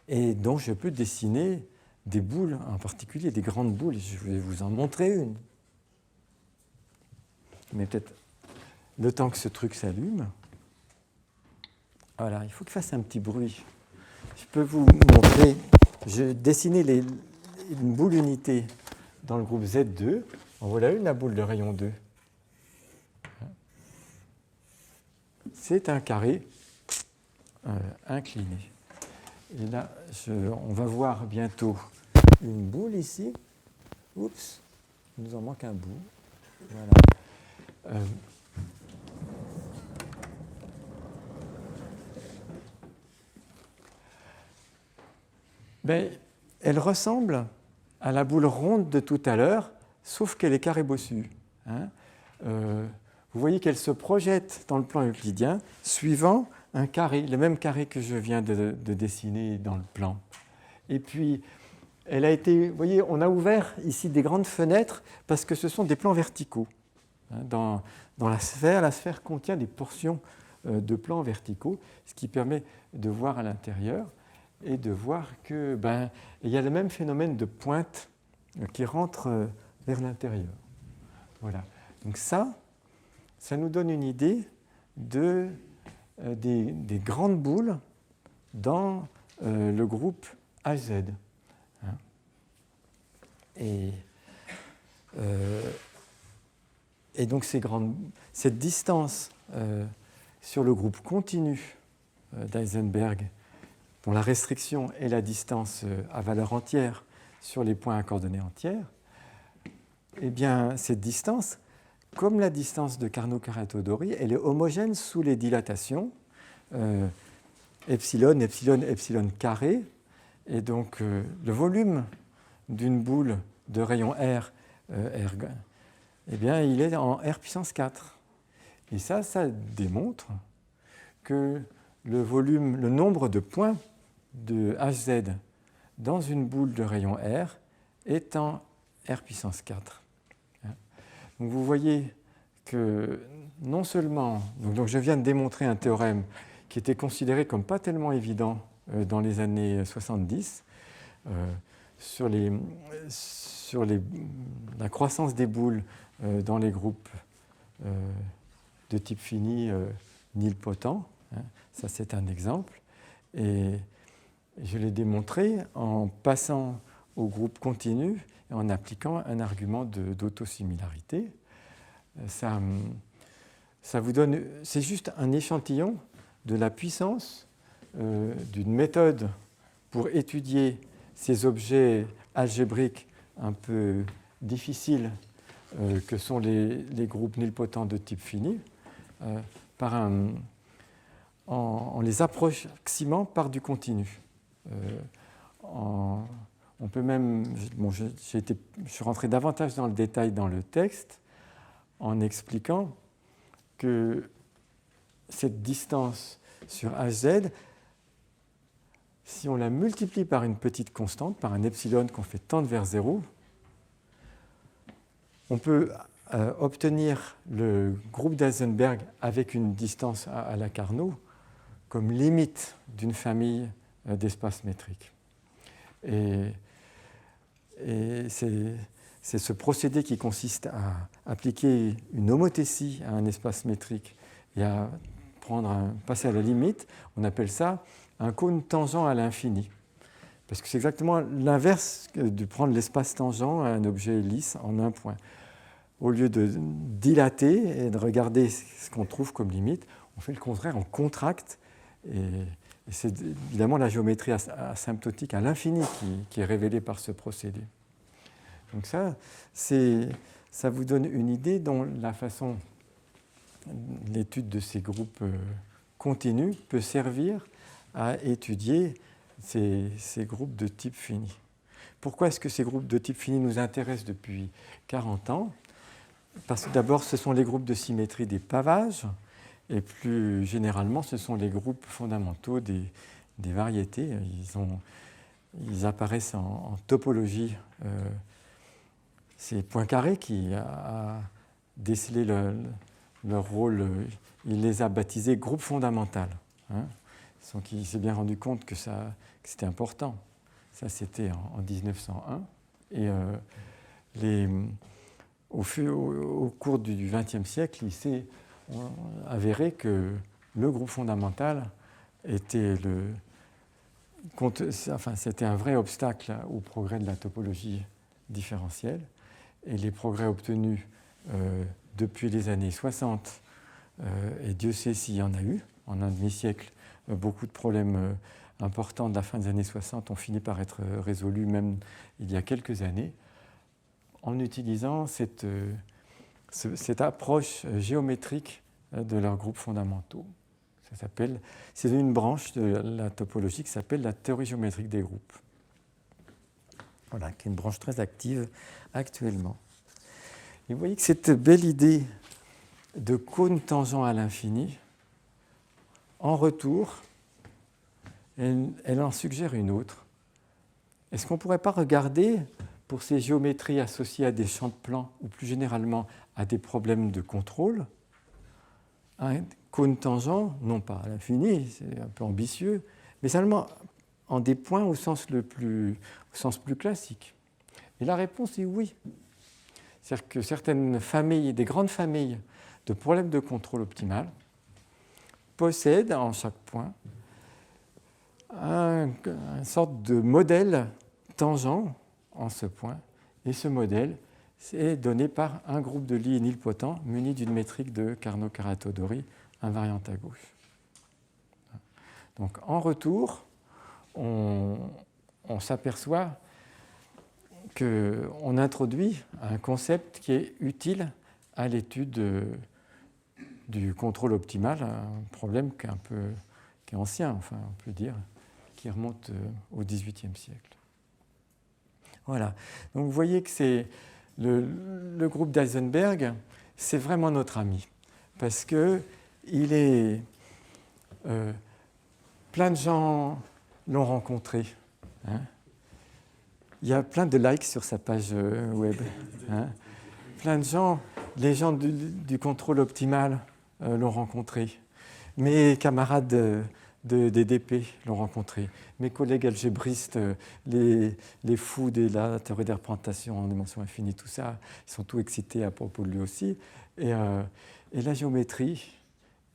et dont je peux dessiner des boules, en particulier des grandes boules. Je vais vous en montrer une. Mais peut-être le temps que ce truc s'allume. Voilà, il faut qu'il fasse un petit bruit. Je peux vous montrer, j'ai dessiné une boule unité dans le groupe Z2. En voilà une, la boule de rayon 2. C'est un carré incliné. Et là, on va voir bientôt une boule ici. Oups, il nous en manque un bout. Voilà. Ben, elle ressemble à la boule ronde de tout à l'heure, sauf qu'elle est carré bossue. Hein. Vous voyez qu'elle se projette dans le plan euclidien suivant un carré, le même carré que je viens de dessiner dans le plan. Et puis, elle a été, vous voyez, on a ouvert ici des grandes fenêtres parce que ce sont des plans verticaux. Hein, dans la sphère contient des portions de plans verticaux, ce qui permet de voir à l'intérieur et de voir que il y a le même phénomène de pointe qui rentre vers l'intérieur. Voilà. Donc ça nous donne une idée des grandes boules dans le groupe HZ. Hein. Et donc cette distance sur le groupe continu d'Heisenberg, dont la restriction est la distance à valeur entière sur les points à coordonnées entières, eh bien, cette distance, comme la distance de Carnot-Caratodori, elle est homogène sous les dilatations epsilon, epsilon, epsilon carré. Et donc, le volume d'une boule de rayon R, eh bien, il est en R puissance 4. Et ça démontre que le nombre de points de Hz dans une boule de rayon R est en R puissance 4. Donc vous voyez que non seulement, donc je viens de démontrer un théorème qui était considéré comme pas tellement évident dans les années 70 sur la croissance des boules dans les groupes de type fini nilpotent. Ça c'est un exemple. Et je l'ai démontré en passant au groupe continu et en appliquant un argument d'autosimilarité. Ça vous donne, c'est juste un échantillon de la puissance d'une méthode pour étudier ces objets algébriques un peu difficiles que sont les groupes nilpotents de type fini, en les approximant par du continu. On peut même, je suis rentré davantage dans le détail dans le texte en expliquant que cette distance sur Hz, si on la multiplie par une petite constante, par un epsilon qu'on fait tendre vers 0, on peut obtenir le groupe d'Heisenberg avec une distance à la Carnot comme limite d'une famille d'espaces métriques. Et c'est ce procédé qui consiste à appliquer une homothétie à un espace métrique et à passer à la limite. On appelle ça un cône tangent à l'infini. Parce que c'est exactement l'inverse de prendre l'espace tangent à un objet lisse en un point. Au lieu de dilater et de regarder ce qu'on trouve comme limite, on fait le contraire, on contracte. Et c'est évidemment la géométrie asymptotique à l'infini qui est révélée par ce procédé. Donc ça vous donne une idée dont la façon, l'étude de ces groupes continus peut servir à étudier ces groupes de type fini. Pourquoi est-ce que ces groupes de type fini nous intéressent depuis 40 ans ? Parce que d'abord, ce sont les groupes de symétrie des pavages, et plus généralement, ce sont les groupes fondamentaux des variétés. Ils apparaissent en topologie. C'est Poincaré qui a décelé leur rôle. Il les a baptisés groupes fondamentaux. Hein. Donc il s'est bien rendu compte que c'était important. Ça, c'était en 1901. Et au cours du XXe siècle, il s'est ont avéré que le groupe fondamental était c'était un vrai obstacle au progrès de la topologie différentielle. Et les progrès obtenus depuis les années 60, et Dieu sait s'il y en a eu, en un demi-siècle, beaucoup de problèmes importants de la fin des années 60 ont fini par être résolus, même il y a quelques années, en utilisant cette approche géométrique de leurs groupes fondamentaux. C'est une branche de la topologie qui s'appelle la théorie géométrique des groupes. Voilà, qui est une branche très active actuellement. Et vous voyez que cette belle idée de cône tangent à l'infini, en retour, elle en suggère une autre. Est-ce qu'on ne pourrait pas regarder, pour ces géométries associées à des champs de plans, ou plus généralement à des problèmes de contrôle, un cône tangent, non pas à l'infini, c'est un peu ambitieux, mais seulement en des points au sens plus classique? Et la réponse est oui. C'est-à-dire que certaines familles, des grandes familles de problèmes de contrôle optimal, possèdent en chaque point une sorte de modèle tangent en ce point. Et ce modèle est donné par un groupe de Lie et nilpotent muni d'une métrique de Carnot-Caratodori invariante à gauche. Donc en retour, on s'aperçoit qu'on introduit un concept qui est utile à l'étude du contrôle optimal, un problème qui est ancien, enfin on peut dire, qui remonte au XVIIIe siècle. Voilà. Donc vous voyez que c'est le groupe d'Heisenberg, c'est vraiment notre ami, parce que plein de gens l'ont rencontré. Hein. Il y a plein de likes sur sa page web. Hein. Plein de gens, les gens du contrôle optimal l'ont rencontré. Mes camarades d'EDP l'ont rencontré. Mes collègues algébristes, les fous de la théorie des représentations en dimension infinie, tout ça, ils sont tout excités à propos de lui aussi. Et la géométrie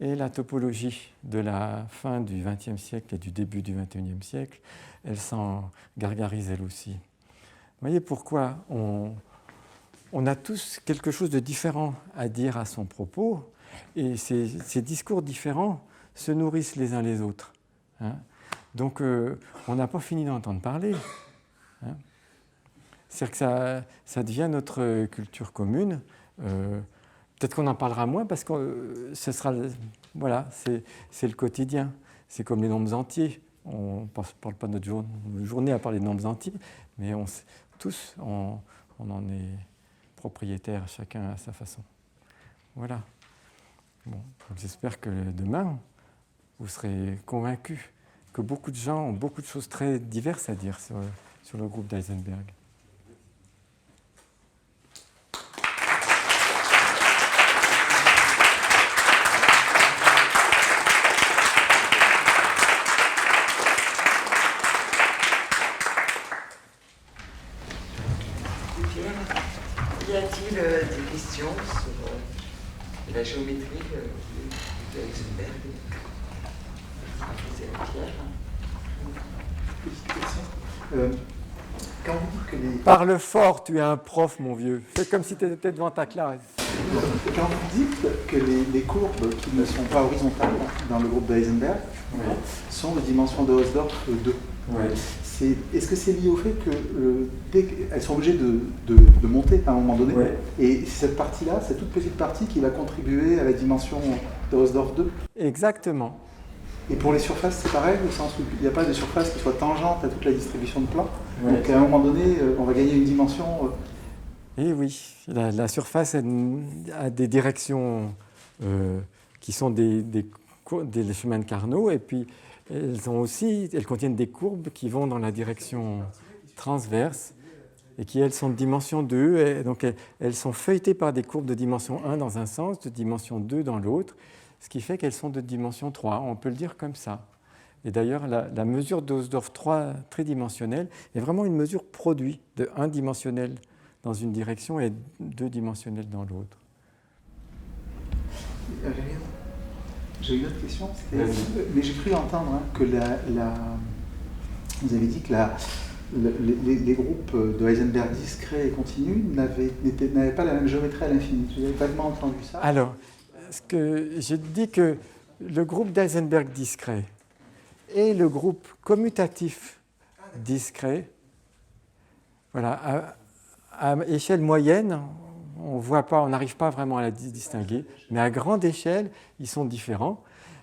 et la topologie de la fin du XXe siècle et du début du XXIe siècle, elles s'en gargarisent elles aussi. Vous voyez pourquoi on a tous quelque chose de différent à dire à son propos, et ces discours différents se nourrissent les uns les autres. Hein. Donc on n'a pas fini d'entendre parler. Hein. C'est-à-dire que ça devient notre culture commune. Peut-être qu'on en parlera moins parce que ce sera, voilà, c'est le quotidien. C'est comme les nombres entiers. On ne parle pas de notre journée à parler de nombres entiers, mais tous, on en est propriétaire, chacun à sa façon. Voilà. Bon, j'espère que demain, vous serez convaincus que beaucoup de gens ont beaucoup de choses très diverses à dire sur le groupe d'Heisenberg. Y a-t-il des questions sur la géométrie de Heisenberg? Quand vous dites que les... Parle fort, tu es un prof, mon vieux. Fais comme si tu étais devant ta classe. Quand vous dites que les courbes qui ne sont pas horizontales dans le groupe d'Heisenberg sont de dimension de Hausdorff 2, est-ce que c'est lié au fait que dès qu'elles sont obligées de monter à un moment donné, et c'est cette partie-là, cette toute petite partie qui va contribuer à la dimension de Hausdorff 2? Exactement. Et pour les surfaces, c'est pareil, au sens où il n'y a pas de surface qui soit tangente à toute la distribution de plans. Donc à un moment donné, on va gagner une dimension... Et oui, la surface a des directions qui sont des chemins de Carnot, et puis elles contiennent des courbes qui vont dans la direction transverse, et qui, elles, sont de dimension 2, et donc elles sont feuilletées par des courbes de dimension 1 dans un sens, de dimension 2 dans l'autre, ce qui fait qu'elles sont de dimension 3, on peut le dire comme ça. Et d'ailleurs, la mesure de Hausdorff 3 tridimensionnelle est vraiment une mesure produit de 1-dimensionnel dans une direction et 2-dimensionnel dans l'autre. J'ai une autre question, Vas-y. mais j'ai cru entendre que vous avez dit que les groupes de Heisenberg discrets et continus n'avaient pas la même géométrie à l'infini. J'ai vaguement entendu ça. Alors, j'ai dit que le groupe d'Heisenberg discret et le groupe commutatif discret, voilà, à échelle moyenne, on n'arrive pas vraiment à la distinguer, mais à grande échelle, ils sont différents.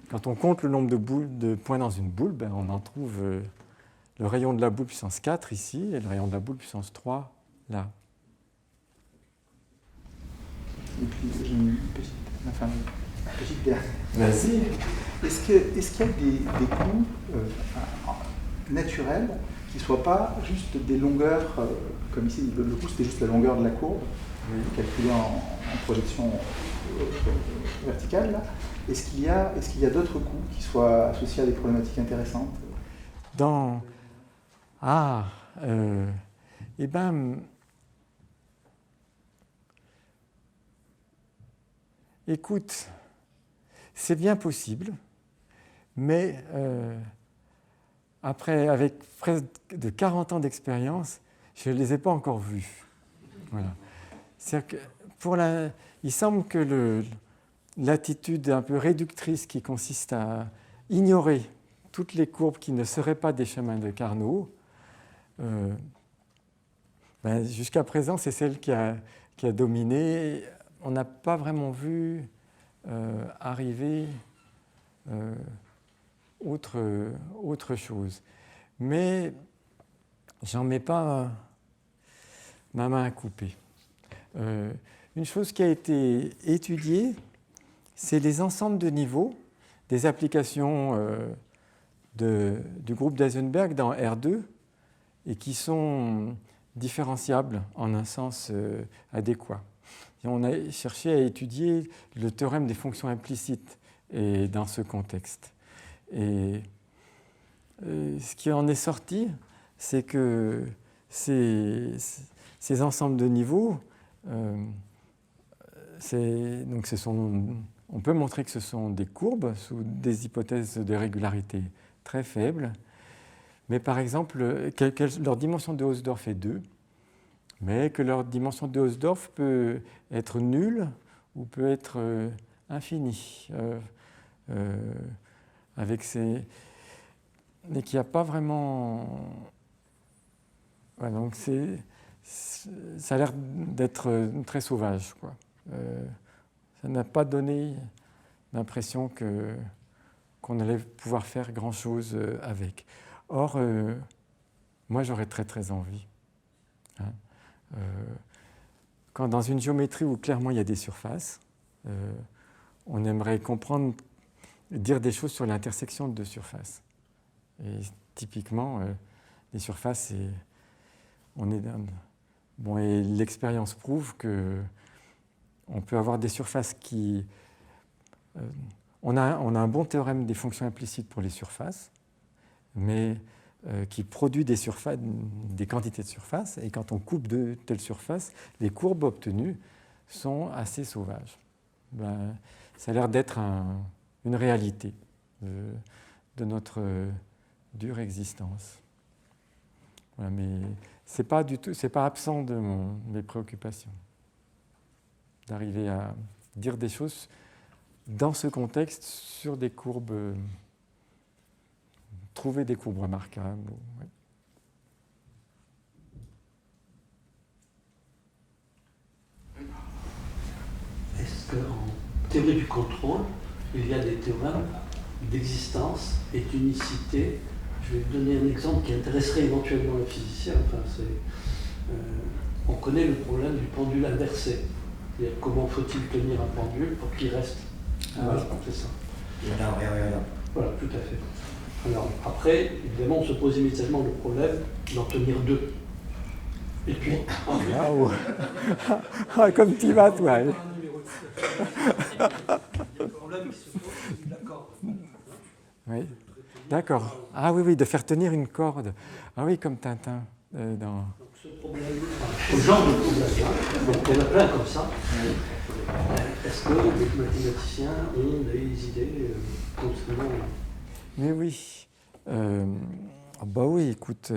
Quand on compte le nombre de points dans une boule, on en trouve le rayon de la boule puissance 4 ici et le rayon de la boule puissance 3 là. Et puis j'ai une petite dernière. Vas-y. Est-ce qu'il y a des coûts naturels qui ne soient pas juste des longueurs, comme ici, le coût c'était juste la longueur de la courbe, calculée en projection verticale, là. Est-ce qu'il y a d'autres coûts qui soient associés à des problématiques intéressantes? Écoute, c'est bien possible, mais avec presque de 40 ans d'expérience, je ne les ai pas encore vus. Voilà. C'est-à-dire que il semble que l'attitude un peu réductrice qui consiste à ignorer toutes les courbes qui ne seraient pas des chemins de Carnot, jusqu'à présent, c'est celle qui a dominé. On n'a pas vraiment vu arriver autre chose. Mais j'en mets pas ma main à couper. Une chose qui a été étudiée, c'est les ensembles de niveaux des applications du groupe d'Heisenberg dans R2 et qui sont différenciables en un sens adéquat. Et on a cherché à étudier le théorème des fonctions implicites et dans ce contexte. Et ce qui en est sorti, c'est que ces ensembles de niveaux, on peut montrer que ce sont des courbes sous des hypothèses de régularité très faibles, mais par exemple, leur dimension de Hausdorff est 2, mais que leur dimension de Hausdorff peut être nulle ou peut être infinie, mais qu'il n'y a pas vraiment... Ouais, donc ça a l'air d'être très sauvage, quoi. Ça n'a pas donné l'impression qu'on allait pouvoir faire grand-chose avec. Or, moi, j'aurais très, très envie. Quand dans une géométrie où clairement il y a des surfaces, on aimerait comprendre, dire des choses sur l'intersection de deux surfaces. Et typiquement, les surfaces, et l'expérience prouve que on peut avoir des surfaces qui... on a un bon théorème des fonctions implicites pour les surfaces, mais qui produit des quantités de surfaces, et quand on coupe de telles surfaces, les courbes obtenues sont assez sauvages. Ça a l'air d'être une réalité de notre dure existence. Voilà, mais c'est pas absent de mes préoccupations d'arriver à dire des choses dans ce contexte sur des courbes, trouver des courbes remarquables. Ouais. Est-ce qu'en théorie du contrôle, il y a des théorèmes d'existence et d'unicité? Je vais vous donner un exemple qui intéresserait éventuellement le physicien. On connaît le problème du pendule inversé. C'est-à-dire comment faut-il tenir un pendule pour qu'il reste. C'est ça. Voilà, tout à fait. Alors après, évidemment, on se pose immédiatement le problème d'en tenir deux. Et puis... Waouh. Comme tu vas, toi. Il y a le problème qui se pose, c'est la corde. Oui, d'accord. Ah oui, de faire tenir une corde. Ah oui, comme Tintin. Donc ce genre de problème-là, donc on a plein comme ça. Est-ce que les mathématiciens ont des idées constamment. Mais oui. Bah oui, écoute.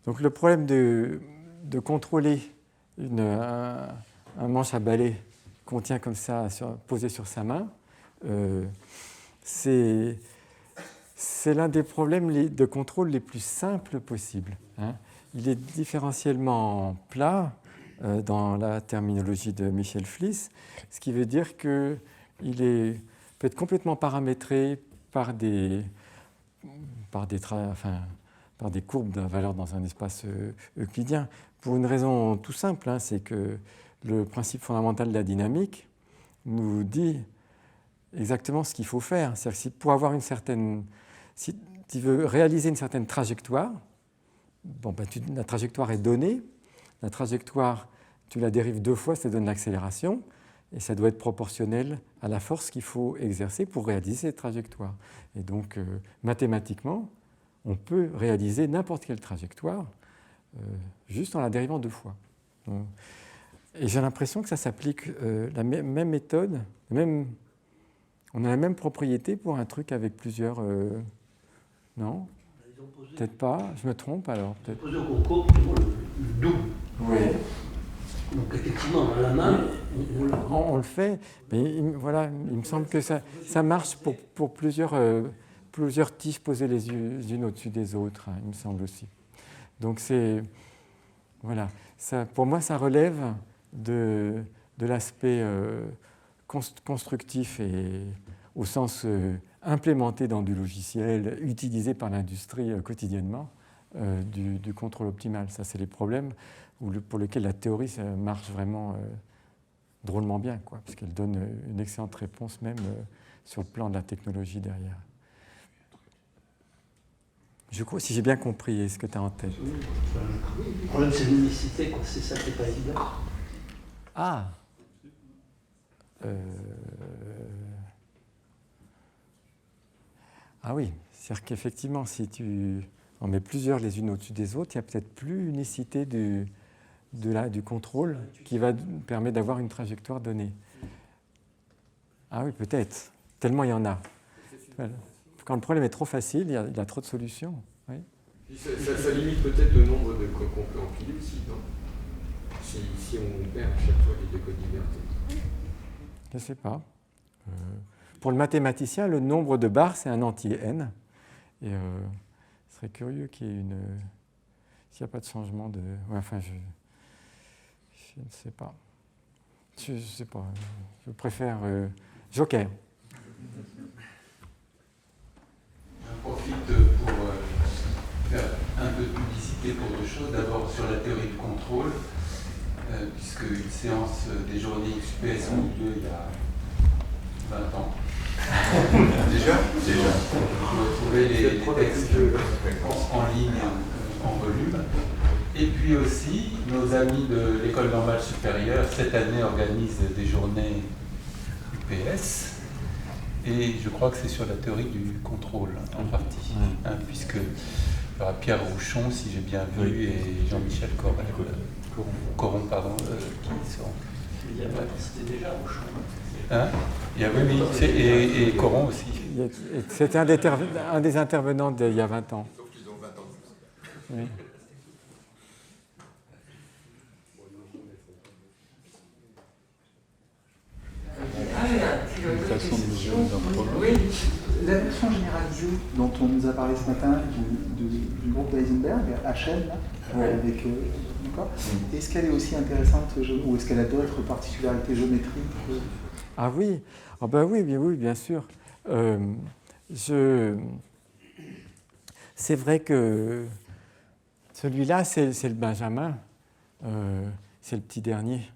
Donc le problème de contrôler un manche à balai qu'on tient comme ça, posé sur sa main, c'est l'un des problèmes de contrôle les plus simples possibles. Hein. Il est différentiellement plat dans la terminologie de Michel Fliss, ce qui veut dire qu'il peut être complètement paramétré par des courbes de valeur dans un espace euclidien, pour une raison tout simple, hein, c'est que le principe fondamental de la dynamique nous dit exactement ce qu'il faut faire. C'est-à-dire que pour avoir si tu veux réaliser une certaine trajectoire, la trajectoire est donnée, la trajectoire, tu la dérives 2 fois, ça donne l'accélération, et ça doit être proportionnel à la force qu'il faut exercer pour réaliser cette trajectoire. Et donc, mathématiquement, on peut réaliser n'importe quelle trajectoire juste en la dérivant 2 fois. Et j'ai l'impression que ça s'applique la même méthode, on a la même propriété pour un truc avec plusieurs... non ? Peut-être pas, je me trompe alors. Ils ont posé au concours toujours le double. Oui. Donc effectivement, à la main, on le fait, mais il me semble que ça marche pour plusieurs tiges posées les unes au-dessus des autres, hein, il me semble aussi. Donc pour moi, ça relève de l'aspect constructif et au sens implémenté dans du logiciel, utilisé par l'industrie quotidiennement, du contrôle optimal. Ça, c'est les problèmes pour lesquels la théorie ça marche vraiment drôlement bien, parce qu'elle donne une excellente réponse même sur le plan de la technologie derrière. Je crois, si j'ai bien compris ce que tu as en tête. Le problème, c'est l'unicité, c'est ça qui n'est pas évident. Ah Ah oui, c'est-à-dire qu'effectivement, si tu en mets plusieurs les unes au-dessus des autres, il n'y a peut-être plus unicité du contrôle qui va permettre d'avoir une trajectoire donnée. Ah oui, peut-être. Tellement il y en a. Quand le problème est trop facile, il y a trop de solutions. Oui. Ça limite peut-être le nombre de codes qu'on peut empiler aussi, non ? Si on perd à chaque fois les 2 codes liberté. Je ne sais pas. Pour le mathématicien, le nombre de barres, c'est un entier n. Et ce serait curieux qu'il y ait s'il n'y a pas de changement de... Ouais, enfin, je ne sais pas. Je ne sais pas. Je préfère Joker. J'en profite pour faire un peu de publicité pour 2 choses. D'abord sur la théorie du contrôle, puisque une séance des journées XPS ont eu lieu il y a 20 ans. Déjà. Vous retrouvez les textes en ligne, en volume. Et puis aussi, nos amis de l'École normale supérieure, cette année, organisent des journées UPS. Et je crois que c'est sur la théorie du contrôle, en partie. Hein, puisque il y aura Pierre Rouchon, si j'ai bien vu, et Jean-Michel Coron, qui seront. C'était déjà Rouchon. Hein? Et Coron aussi. C'était un des intervenants d'il y a 20 ans. Sauf qu'ils ont 20 ans de plus. Oui. Une façon de mesurer un problème. Oui. La notion généralisée dont on nous a parlé ce matin du groupe d'Eisenberg, HL, là, avec, est-ce qu'elle est aussi intéressante ou est-ce qu'elle a d'autres particularités géométriques? Ah oui, oui, bien sûr. C'est vrai que celui-là, c'est le Benjamin, c'est le petit dernier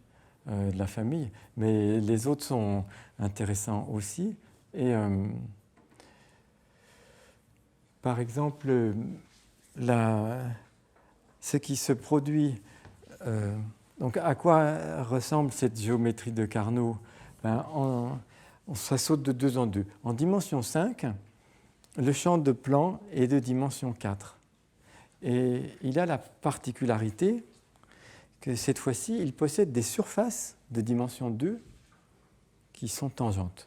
de la famille, mais les autres sont intéressants aussi. Et par exemple, ce qui se produit, donc à quoi ressemble cette géométrie de Carnot? Ça saute de 2 en 2. En dimension 5, le champ de plan est de dimension 4. Et il a la particularité que cette fois-ci, il possède des surfaces de dimension 2 qui sont tangentes.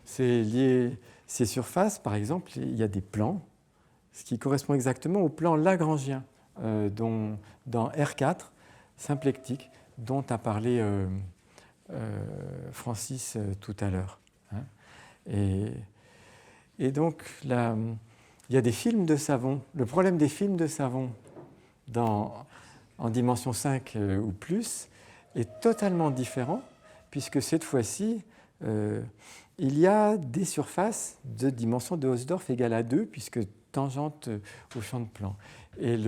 C'est lié, ces surfaces, par exemple, il y a des plans, ce qui correspond exactement au plan lagrangien dans R4, symplectique, dont a parlé Francis tout à l'heure. Hein. Et donc, là, il y a des films de savon. Le problème des films de savon en dimension 5 ou plus est totalement différent, puisque cette fois-ci, il y a des surfaces de dimension de Hausdorff égale à 2, puisque tangente au champ de plan. Et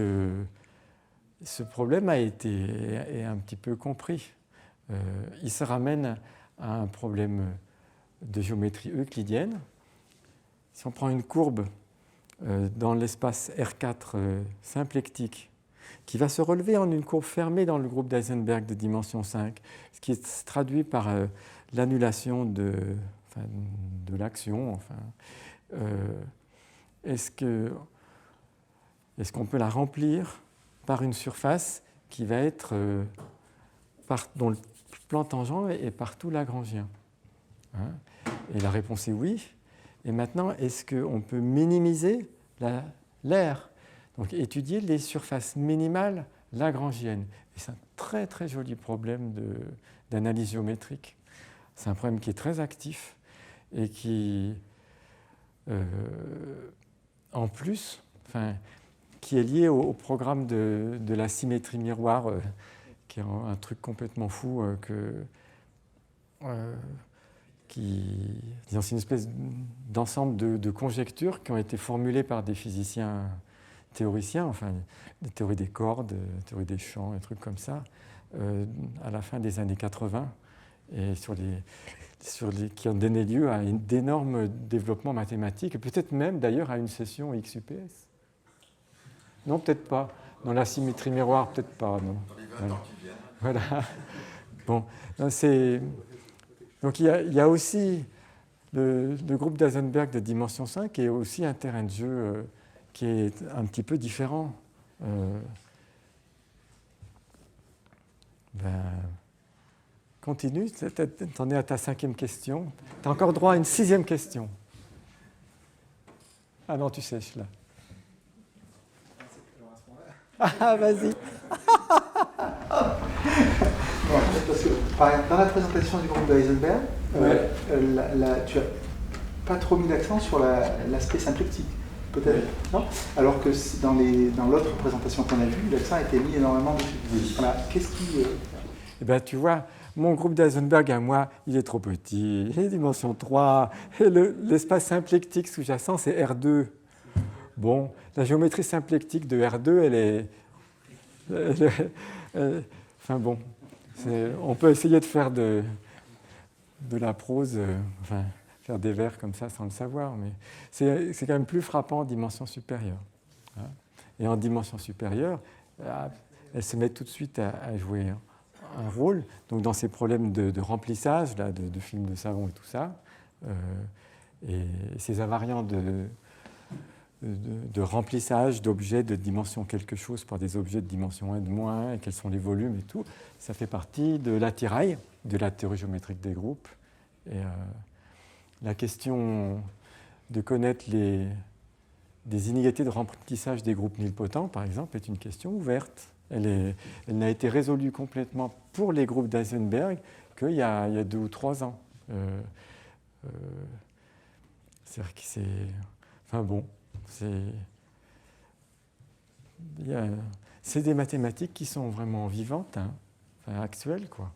ce problème est un petit peu compris. Il se ramène à un problème de géométrie euclidienne. Si on prend une courbe dans l'espace R4 symplectique, qui va se relever en une courbe fermée dans le groupe d'Eisenberg de dimension 5, ce qui est traduit par l'annulation de l'action. Enfin, est-ce qu'on peut la remplir par une surface qui va être dont le plan tangent est partout lagrangien, hein? Et la réponse est oui. Et maintenant, est-ce qu'on peut minimiser l'air? Donc étudier les surfaces minimales lagrangiennes. Et c'est un très très joli problème d'analyse géométrique. C'est un problème qui est très actif et qui, en plus, qui est lié au programme de la symétrie miroir, qui est un truc complètement fou, c'est une espèce d'ensemble de conjectures qui ont été formulées par des physiciens théoriciens, enfin des théories des cordes, des théories des champs, des trucs comme ça, à la fin des années 80, et qui ont donné lieu à d'énormes développements mathématiques, et peut-être même d'ailleurs à une session XUPS. Non, peut-être pas. Dans la symétrie miroir, peut-être pas. Non. Dans les 20 ans qui viennent. Voilà. Bon, donc il y a aussi le groupe d'Eisenberg de dimension 5 qui est aussi un terrain de jeu qui est un petit peu différent. Continue, t'en es à ta 5e question. Tu as encore droit à une 6e question. Ah non, tu sèches là. Ah, vas-y. Bon, parce que, dans la présentation du groupe d'Eisenberg, tu n'as pas trop mis l'accent sur l'aspect symplectique, peut-être, non? Alors que dans l'autre présentation qu'on a vue, l'accent a été mis énormément dessus. Oui. Voilà. Qu'est-ce qui... Eh bien, tu vois, mon groupe d'Eisenberg à moi, il est trop petit, il est dimension 3, et l'espace symplectique sous-jacent, c'est R2. Bon, la géométrie symplectique de R2, enfin bon, on peut essayer de faire de la prose, faire des vers comme ça sans le savoir, mais c'est quand même plus frappant en dimension supérieure. Hein. Et en dimension supérieure, elle se met tout de suite à jouer un rôle. Donc dans ces problèmes de remplissage, là, de films de savon et tout ça, et ces invariants de remplissage d'objets de dimension quelque chose par des objets de dimension 1 de moins, et quels sont les volumes et tout, ça fait partie de l'attirail, de la théorie géométrique des groupes. Et la question de connaître des inégalités de remplissage des groupes nilpotents, par exemple, est une question ouverte. Elle n'a été résolue complètement pour les groupes d'Eisenberg qu'il y a 2 ou 3 ans. C'est-à-dire que c'est... Enfin bon... C'est des mathématiques qui sont vraiment vivantes, hein, actuelles, quoi.